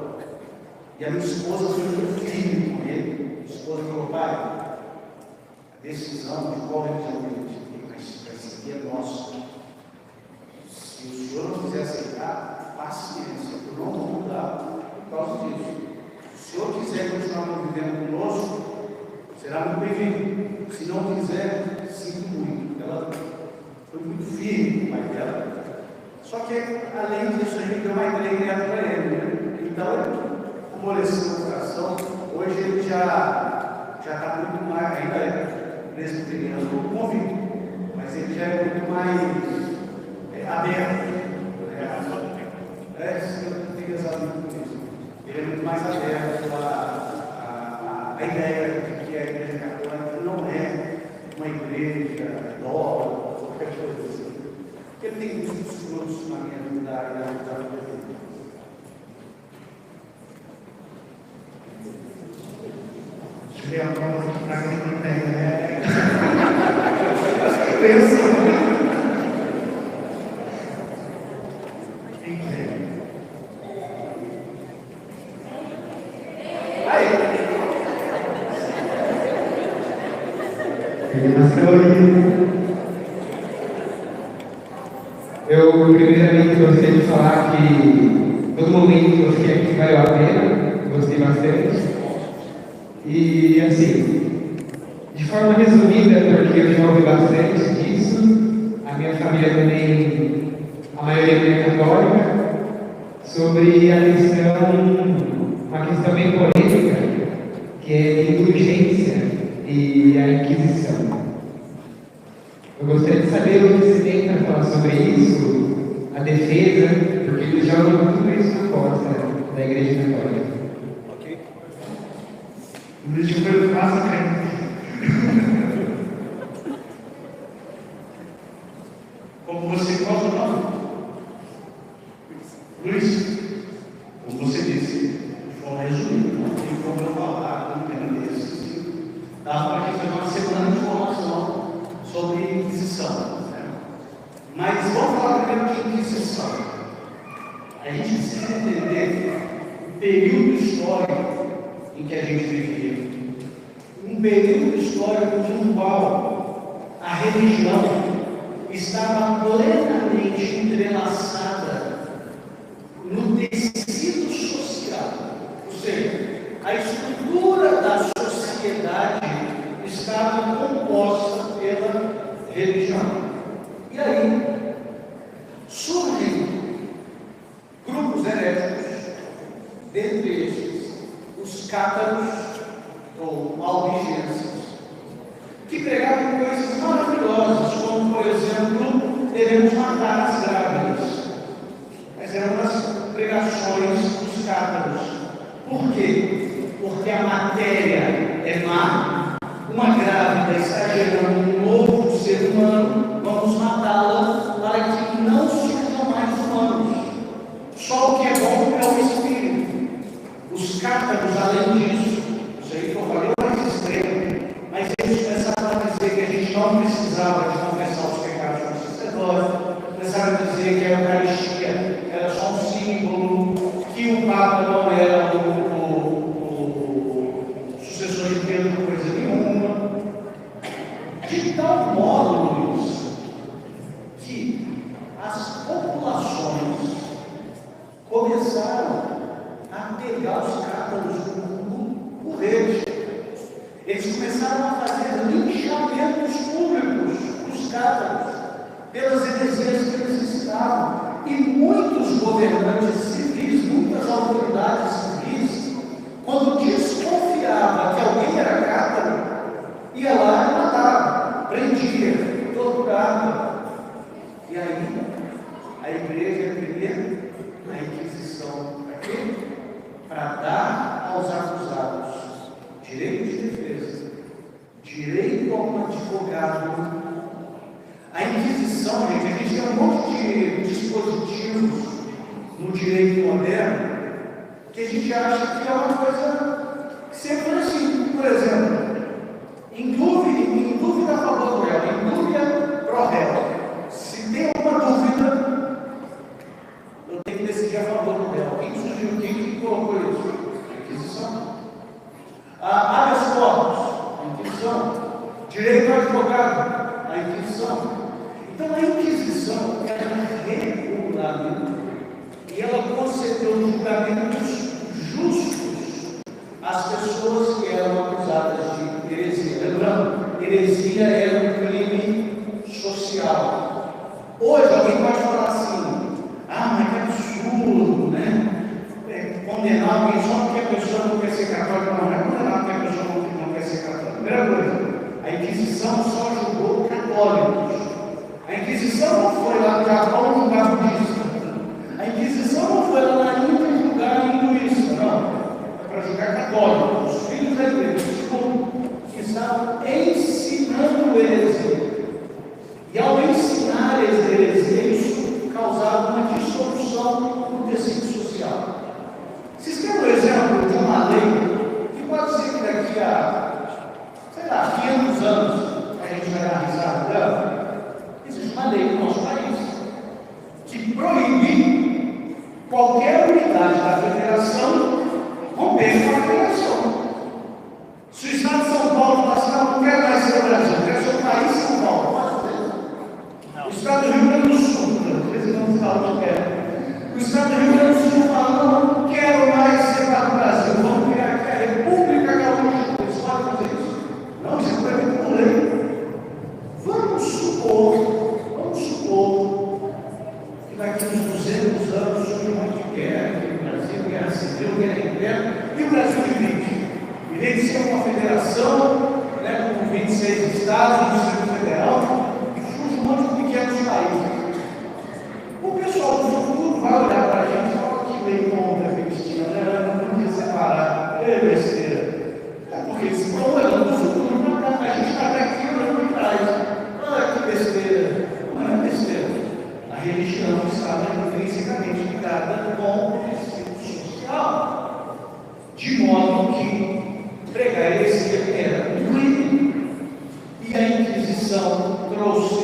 E a minha esposa foi muito firme com ele. A esposa falou: pai, a decisão de qual religião que vai seguir é nossa. Se o senhor não quiser aceitar, paciência, eu não vou mudar por causa disso. Se o senhor quiser continuar convivendo conosco, será muito bem-vindo. Se não quiser, sinto muito. Ela foi muito firme com o pai dela. Só que, além disso, a gente deu uma igreja para ele, né? Então, amoleceu o coração. Hoje ele já está muito mais, ainda é presbiteriano, eu convido, mas ele já é muito mais aberto. Eu tenho exatamente com isso. Ele é muito mais aberto à ideia de que a igreja católica não é uma igreja idólatra, qualquer coisa assim. Porque ele tem muitos frutos na minha vida e na vida dele. Tive a prova de praga que não tem, né? Eu primeiramente gostaria de falar que todo momento que eu fiquei aqui valeu a pena, gostei bastante. E assim, de forma resumida, porque eu já ouvi bastante disso, a minha família também, a maioria é católica, sobre a questão, uma questão bem polêmica, que é a indulgência e a Inquisição. Eu gostaria de saber o que você tem para falar sobre isso, a defesa, porque eles jogam tudo isso na costa da Igreja Católica. Ok? Deixa eu ver o que passa, né? Como você gosta do nome? Luiz, como você disse, de forma resumida, não tem como eu falar, não entender isso. Dá para a gente fazer uma semana de formação sobre Inquisição. Né? Mas vamos falar primeiro de Inquisição. A gente precisa entender o período histórico em que a gente vivia. Um período histórico no qual a religião estava plenamente entrelaçada no tecido social. Ou seja, a estrutura da sociedade estava composta pela religião. E aí, cátaros ou albigenses, que pregavam coisas maravilhosas, como, por exemplo, devemos matar as grávidas. Mas eram as pregações dos cátaros. Por quê? Porque a matéria é má, uma grávida está gerando um novo ser humano, vamos matá-la para que não surjam mais humanos. Só o que é bom é o espírito. Os cátaros, além disso, isso aí que eu falei é mais extremo, mas eles começaram a dizer que a gente não precisava de confessar os pecados do sacerdote, começaram a dizer que a Eucaristia era só um símbolo, que o Papa não era o sucessor de Pedro, coisa nenhuma. De tal modo, Luiz, que as populações começaram a pegar os cátaros por eles. Eles começaram a fazer linchamentos públicos dos cátaros pelas heresias que eles ensinavam. E muitos governantes civis, muitas autoridades civis, quando desconfiava que alguém era cátaro, ia lá e matava, prendia, torturava. E aí, a igreja queria a Inquisição. Para quê? Para dar aos acusados direito de defesa, direito a um advogado. A Inquisição, gente, a gente tem um monte de dispositivos no direito moderno que a gente acha que é uma coisa que sempre foi assim. Por exemplo, em dúvida a favor do réu, em dúvida pro réu. Se tem alguma dúvida, eu tenho que decidir a favor do réu. Quem sugeriu, quem colocou isso? A Inquisição. Habeas corpus, a Inquisição. Direito ao advogado, a Inquisição. Então a Inquisição era regulamento e ela concedeu julgamentos justos às pessoas que eram acusadas de heresia. Lembrando, heresia era um crime social. Hoje alguém pode falar assim: mas que absurdo, né? Condenar alguém só porque a pessoa não quer ser católica. Não é condenar porque a pessoa não quer ser católica. Primeira coisa, a Inquisição só julgou católicos. A Inquisição não foi lá no Japão julgar budista. A Inquisição não foi lá na Índia julgar hinduísta, não. É para julgar católicos, os filhos da igreja, que estavam ensinando heresia. E ao ensinar heresia, isso causava uma dissolução no tecido social. Vocês querem um exemplo de uma lei que pode ser que daqui a, 500 anos a gente vai dar risada dela? Existe uma lei no nosso país que proíbe qualquer unidade da federação romper com a federação. Se o Estado de São Paulo falar assim, não quer mais ser o Brasil, quer ser o país de São Paulo, pode fazer. O Estado do Rio Grande do Sul, às vezes não falam que quer. O Estado do Rio Grande do Sul fala, não quero mais ser para o Brasil, vamos criar aqui a República Gaúcha. Eles podem fazer isso? Não, isso é proibido por lei. Vamos supor que daqui a uns 200 anos surge um monte de guerra aqui no Brasil, guerra civil, guerra interna, e o Brasil divide. Em vez de ser uma federação, com 26 estados, no Distrito Federal, surge um monte de pequenos países. O pessoal do futuro vai olhar para a gente e falar que lei contra a Cristina, não podia separar, é besteira. É porque se estão olhando do futuro para cá, a gente está daqui olhando para trás. Que besteira. Não é besteira. A religião estava intrinsecamente ligada com o princípio social, de modo que pregar heresia era um crime. E a Inquisição trouxe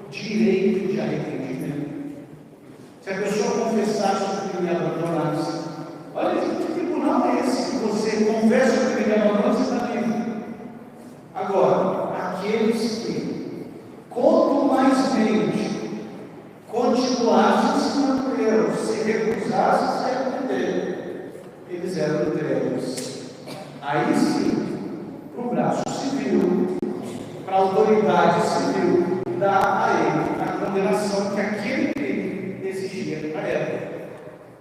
direito de arrependimento. Se a pessoa confessasse o crime e abandonasse, olha que tribunal é esse que você confessa o crime e abandona, você está livre. Agora, aqueles que, quanto mais mente, continuassem se manter, se recusassem a se arrepender, eles eram entregues. Aí sim, para o braço civil, para a autoridade civil, dar a ele a condenação que aquele crime exigia para ela.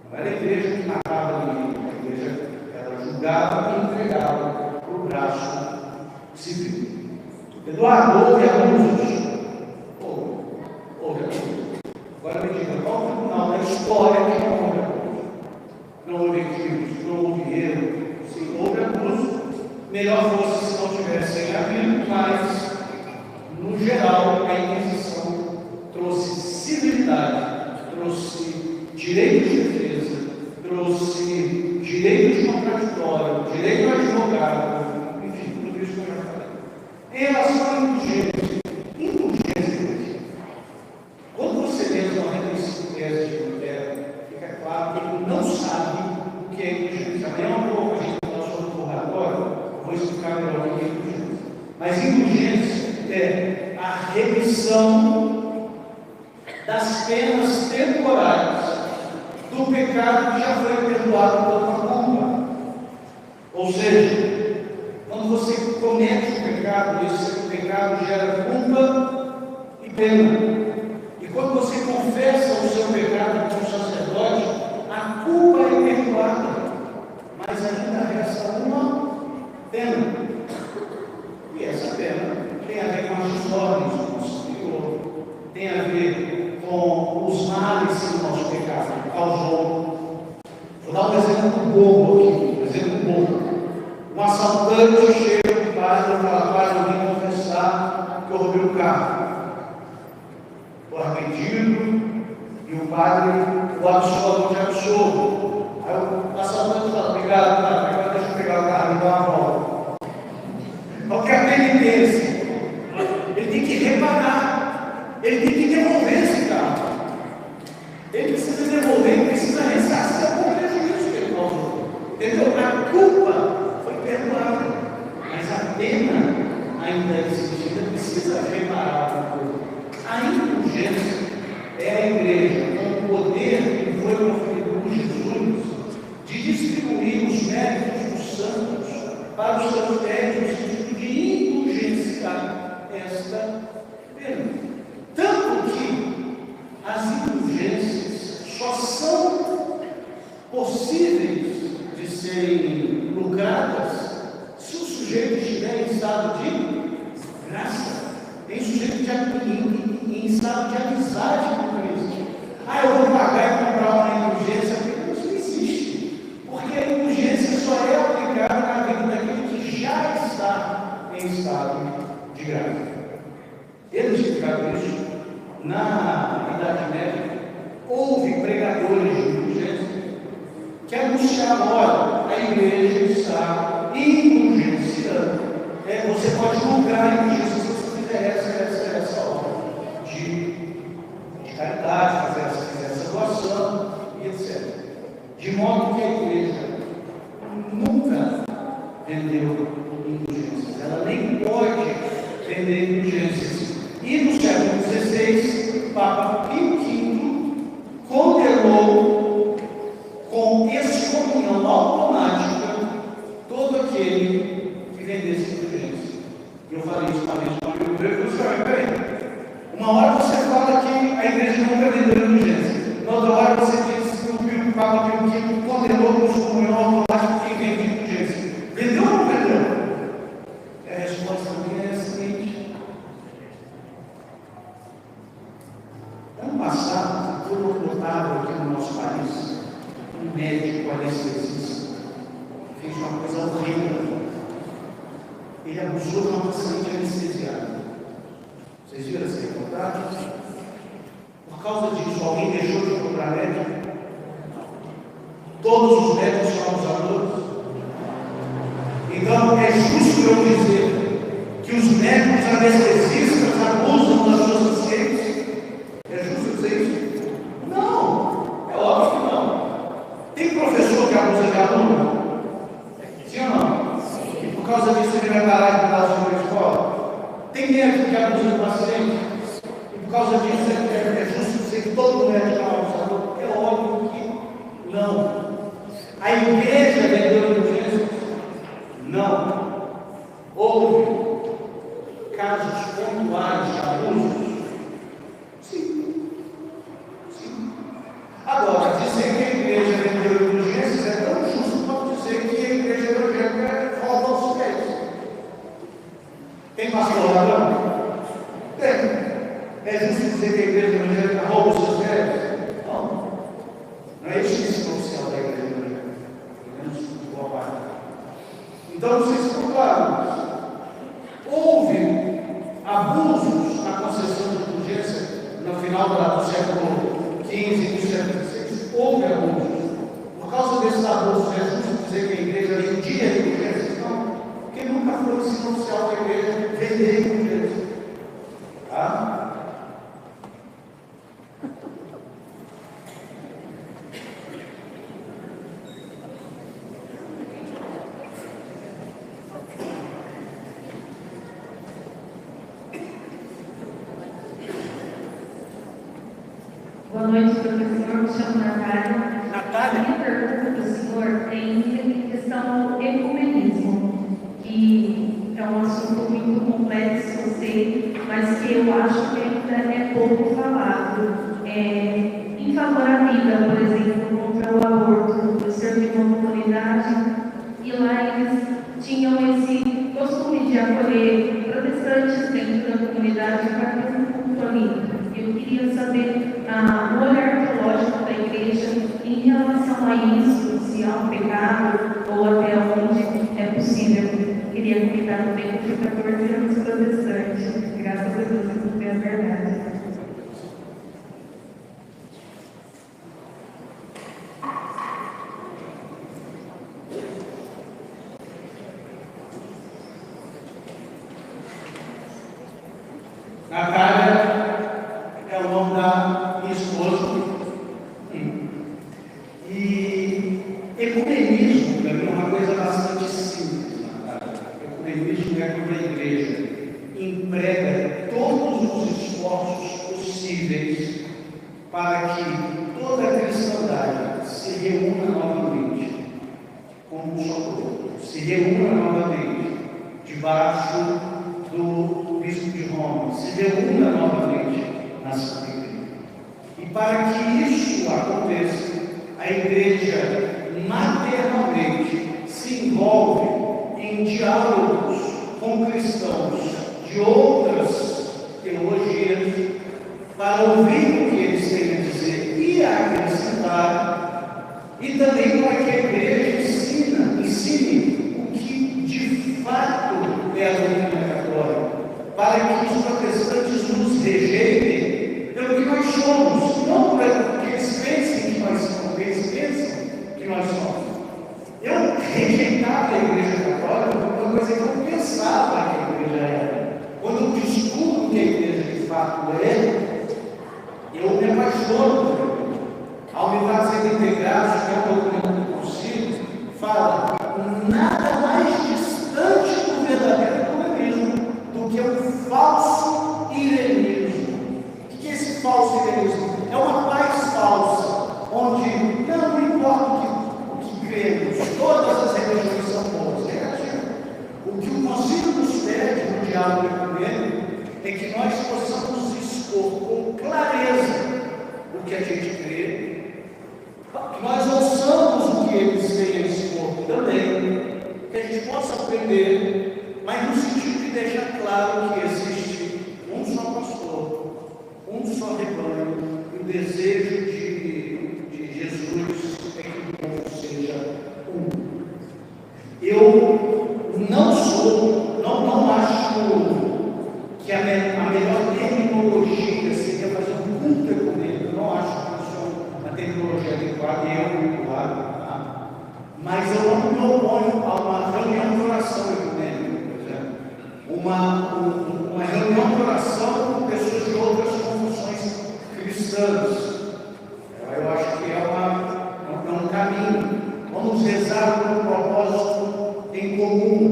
Não era a igreja que matava ninguém, a igreja era julgava e entregava para o braço civil. Eduardo, houve abusos? Houve abusos. Agora me diga, qual tribunal da história que não houve abuso? Não houve equívocos, não houve erro, sim, houve abuso. Melhor fosse se não tivessem havido, mas, no geral, a Inquisição trouxe civilidade, trouxe direito de defesa, trouxe direito de contraditório, direito ao advogado, enfim, tudo isso que eu já falei. Em relação à indulgência, quando você lê os 95 teses de Lutero, fica claro que ele não sabe o que é indulgência. Amanhã eu vou falar sobre o purgatório, eu vou explicar melhor o que é indulgência. Mas indulgência é a remissão das penas temporárias do pecado que já foi perdoado pela culpa. Ou seja, quando você comete o pecado, esse pecado gera culpa e pena. E quando você confessa o seu pecado com o sacerdote, a culpa é perdoada, mas ainda resta uma pena. E essa pena tem a ver com as ordens do nosso Senhor, tem a ver com os males que o nosso pecado causou. Vou dar um exemplo bobo aqui, um exemplo bobo. Um assaltante chega para o padre e fala: padre, eu vim confessar que eu roubei o carro. Estou arrependido, e o padre o absolve, te absolve. Aí o assaltante fala: obrigado, padre, agora deixa eu pegar o carro e dar uma volta. Qual que é a penitência? Ele tem que reparar, ele tem que devolver esse carro. Ele precisa devolver, ele precisa ressarcir o prejuízo que ele causou. Entendeu? A culpa foi perdoada, mas a pena ainda existe, ainda precisa reparar a culpa. A indulgência é a igreja com o poder que foi conferido por Jesus de distribuir os méritos dos santos para os seus méritos, no sentido de indulgenciar esta pena. Tanto que as indulgências só são possíveis de serem lucradas se o sujeito estiver em estado de graça, em sujeito em estado de amizade com Cristo. Ah, eu vou pagar e comprar uma indulgência, porque isso não existe, porque a indulgência só é aplicada na vida daquele que já está em estado de graça. Eles explicaram isso. Na Idade Média, houve pregadores de indulgência que anunciavam: olha, a igreja está indulgenciando. Você pode lucrar a indulgência se você fizer essa obra de caridade, fazer essa doação e etc. De modo que a igreja nunca vendeu indulgências, ela nem pode vender indulgências. E no século XVI, o Papa Pio V condenou com excomunhão automática todo aquele que vendesse indulgência. E eu falei isso também para o meu Deus, eu disse: peraí, uma hora você fala que a igreja nunca vendeu indulgência, na outra hora você diz que o Papa Pio V condenou com excomunhão automática quem vende indulgência. Vendeu ou não vendeu? A resposta é a seguinte: ano passado, foi notável aqui no nosso país um médico anestesista que fez uma coisa horrível. Ele abusou de uma paciente anestesiada. Vocês viram essa reportagem? Por causa disso, alguém deixou de procurar médico? Todos os médicos são abusadores? Então, é justo eu dizer que os médicos anestesistas abusam das suas pacientes? É justo dizer isso? Não, é óbvio que não. Tem professor que abusa de aluno? Sim ou não? E por causa disso ele vai parar de dar aula na escola? Tem médico que abusa de paciente? E por causa disso é justo dizer que todo médico é um abusador? É óbvio que não. A igreja vendeu indulgência? Não. Houve casos pontuais de abusos? lá do século XV, do século XVI, houve abusos. Por causa desses abusos, é justo dizer que a igreja vendia igrejas? Não, porque nunca foi o ensino oficial da igreja vender igrejas. Tá? Boa noite, professor. Me chamo Natália. Natália? A minha pergunta, senhor, tem questão do ecumenismo, que é um assunto muito complexo, eu sei, mas que eu acho que ainda é pouco falado. Em favor à vida, por exemplo, contra o aborto, eu servi uma comunidade e lá eles tinham esse costume de acolher protestantes dentro da comunidade para ter um culto ali. Eu queria saber o olhar teológico da igreja em relação a isso, se há um pecado ou até onde é possível. Eu queria comentar também que eu fui 14 anos protestante, graças a Deus eu descobri a verdade. Natália é o nome da minha esposa. E ecumenismo, para mim, é uma coisa bastante simples, Natália. Ecumenismo é quando a igreja emprega todos os esforços possíveis para que toda a cristandade se reúna novamente como um só corpo, se reúna novamente debaixo do bispo de Roma, se reúna novamente na Santa Igreja. E para que isso aconteça, a igreja maternalmente se envolve em diálogos com cristãos de outras teologias para ouvir o que eles têm a dizer e acrescentar, e também para que a igreja ensine o que de fato é a doutrina católica, para que os protestantes nos rejeitem pelo que nós somos, não pelo que eles pensem que nós somos, porque eles pensam que nós somos. Eu rejeitava a igreja católica por uma coisa que eu pensava que a igreja era. Quando eu descubro o que a igreja de fato é, eu me apaixono por ela. A unidade sendo integrada, que é o documento do concílio, fala nada mais distante do verdadeiro ecumenismo do que o falso irenismo. O que é esse falso irenismo? É uma paz falsa, onde não importa o que cremos, todas as religiões são boas. O que o concílio nos pede no diálogo ecumênico é que nós possamos expor com clareza o que a gente crê, que nós ouçamos o que eles têm a expor também, que a gente possa aprender, mas no sentido de deixar claro que existe um só pastor, um só rebanho, e o desejo de Jesus é que o povo seja um. Eu não acho que a melhor terminologia seria fazer um culto ecumênico. Eu não acho que isso é uma terminologia adequada, tá? Mas eu não me oponho a uma reunião de oração ecumênica, por exemplo. Uma reunião de oração com pessoas de outras confissões cristãs. Eu acho que é um caminho. Vamos rezar com um propósito em comum.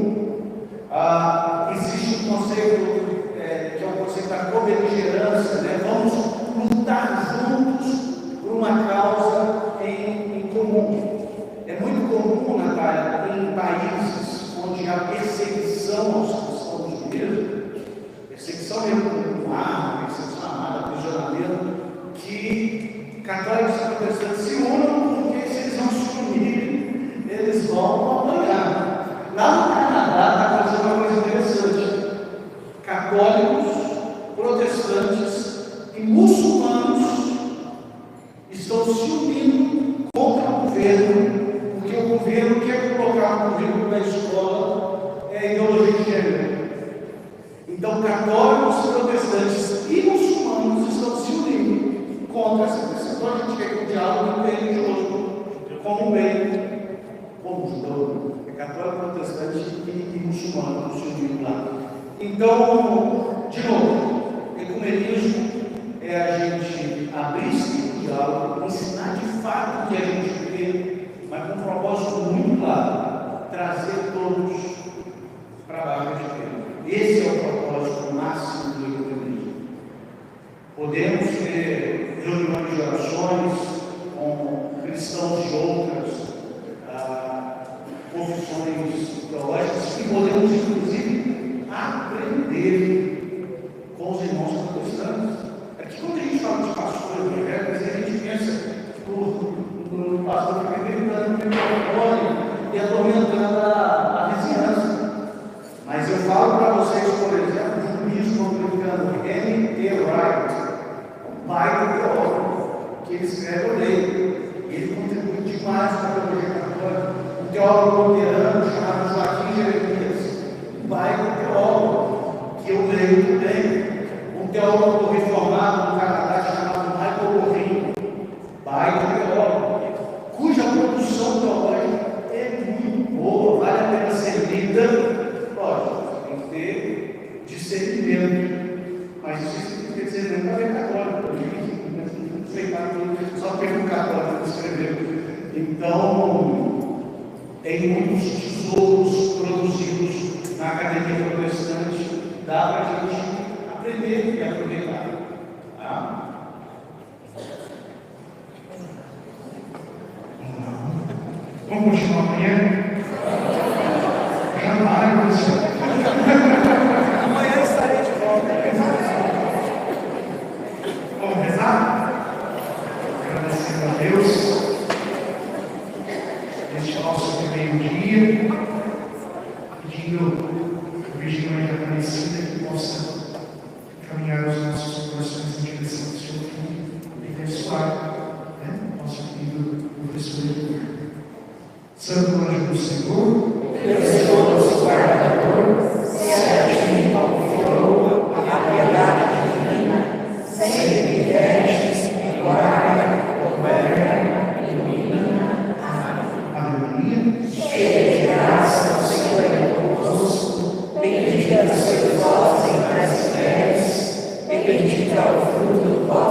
Existe um conceito que é o conceito da cobeligerância, né? Vamos lutar juntos por uma causa em comum. É muito comum, Natália, em países onde há perseguição aos cristãos judeus, perseguição mesmo com arma, perseguição armada, aprisionamento, que católicos e protestantes se unam, porque se eles não se unirem, eles vão apanhar. Lá no Canadá está fazendo uma coisa interessante. Católicos, protestantes e muçulmanos estão se unindo contra o governo, porque o governo quer colocar o currículo na escola ideologia de gênero. Então, católicos, protestantes e muçulmanos estão se unindo contra essa questão. Então a gente quer que o diálogo religioso, como bem, como judeu, é católico, protestante e muçulmano, muçulmano lá. Então, de novo, ecumenismo é a gente abrir-se o diálogo, ensinar de fato o que a gente crê, mas com um propósito muito claro, trazer todos para baixo de Deus. Esse é o propósito máximo do ecumenismo. Podemos ter reuniões de orações com cristãos de outras confissões teológicas e podemos, inclusive, aprender com os irmãos protestantes. É que quando a gente fala de pastores evangélicos, a gente pensa no pastor que vem gritando no microfone e atormentando a vizinhança. Mas eu falo para vocês, por exemplo, de um bispo anglicano, N.T. Wright, o pai do teólogo, que ele escreve a lei. Ele contribui demais para a teologia católica. Um teólogo luterano chamado Joaquim Jeremias, o pai do teólogo, que eu leio também. Um teólogo reformado no Canadá chamado Michael Corrinho, pai do teólogo, cuja produção teológica é muito boa, vale a pena ser lida. Lógico, tem que ter discernimento, mas isso tem que ter discernimento para ver católico, não sei só porque o católico escreveu. Então, tem muitos tesouros produzidos na academia protestante, dá para a gente aprender e aproveitar. Tá? Vamos continuar amanhã? Jamais. Amanhã estarei de volta. Vamos rezar? Agradecendo a Deus neste nosso primeiro dia, pedindo a Virgem Maria Aparecida que possa caminhar os nossos corações em direção ao seu Filho e abençoar, nosso querido professor Heitor. Santo anjo do Senhor, Deus guardador, certo como flor, a piedade divina, sempre vestes, guarda, governa, ilumina. aleluia. Cheia de graça, o Senhor é convosco, bendita sois vós entre as mulheres, bendito é o fruto do vosso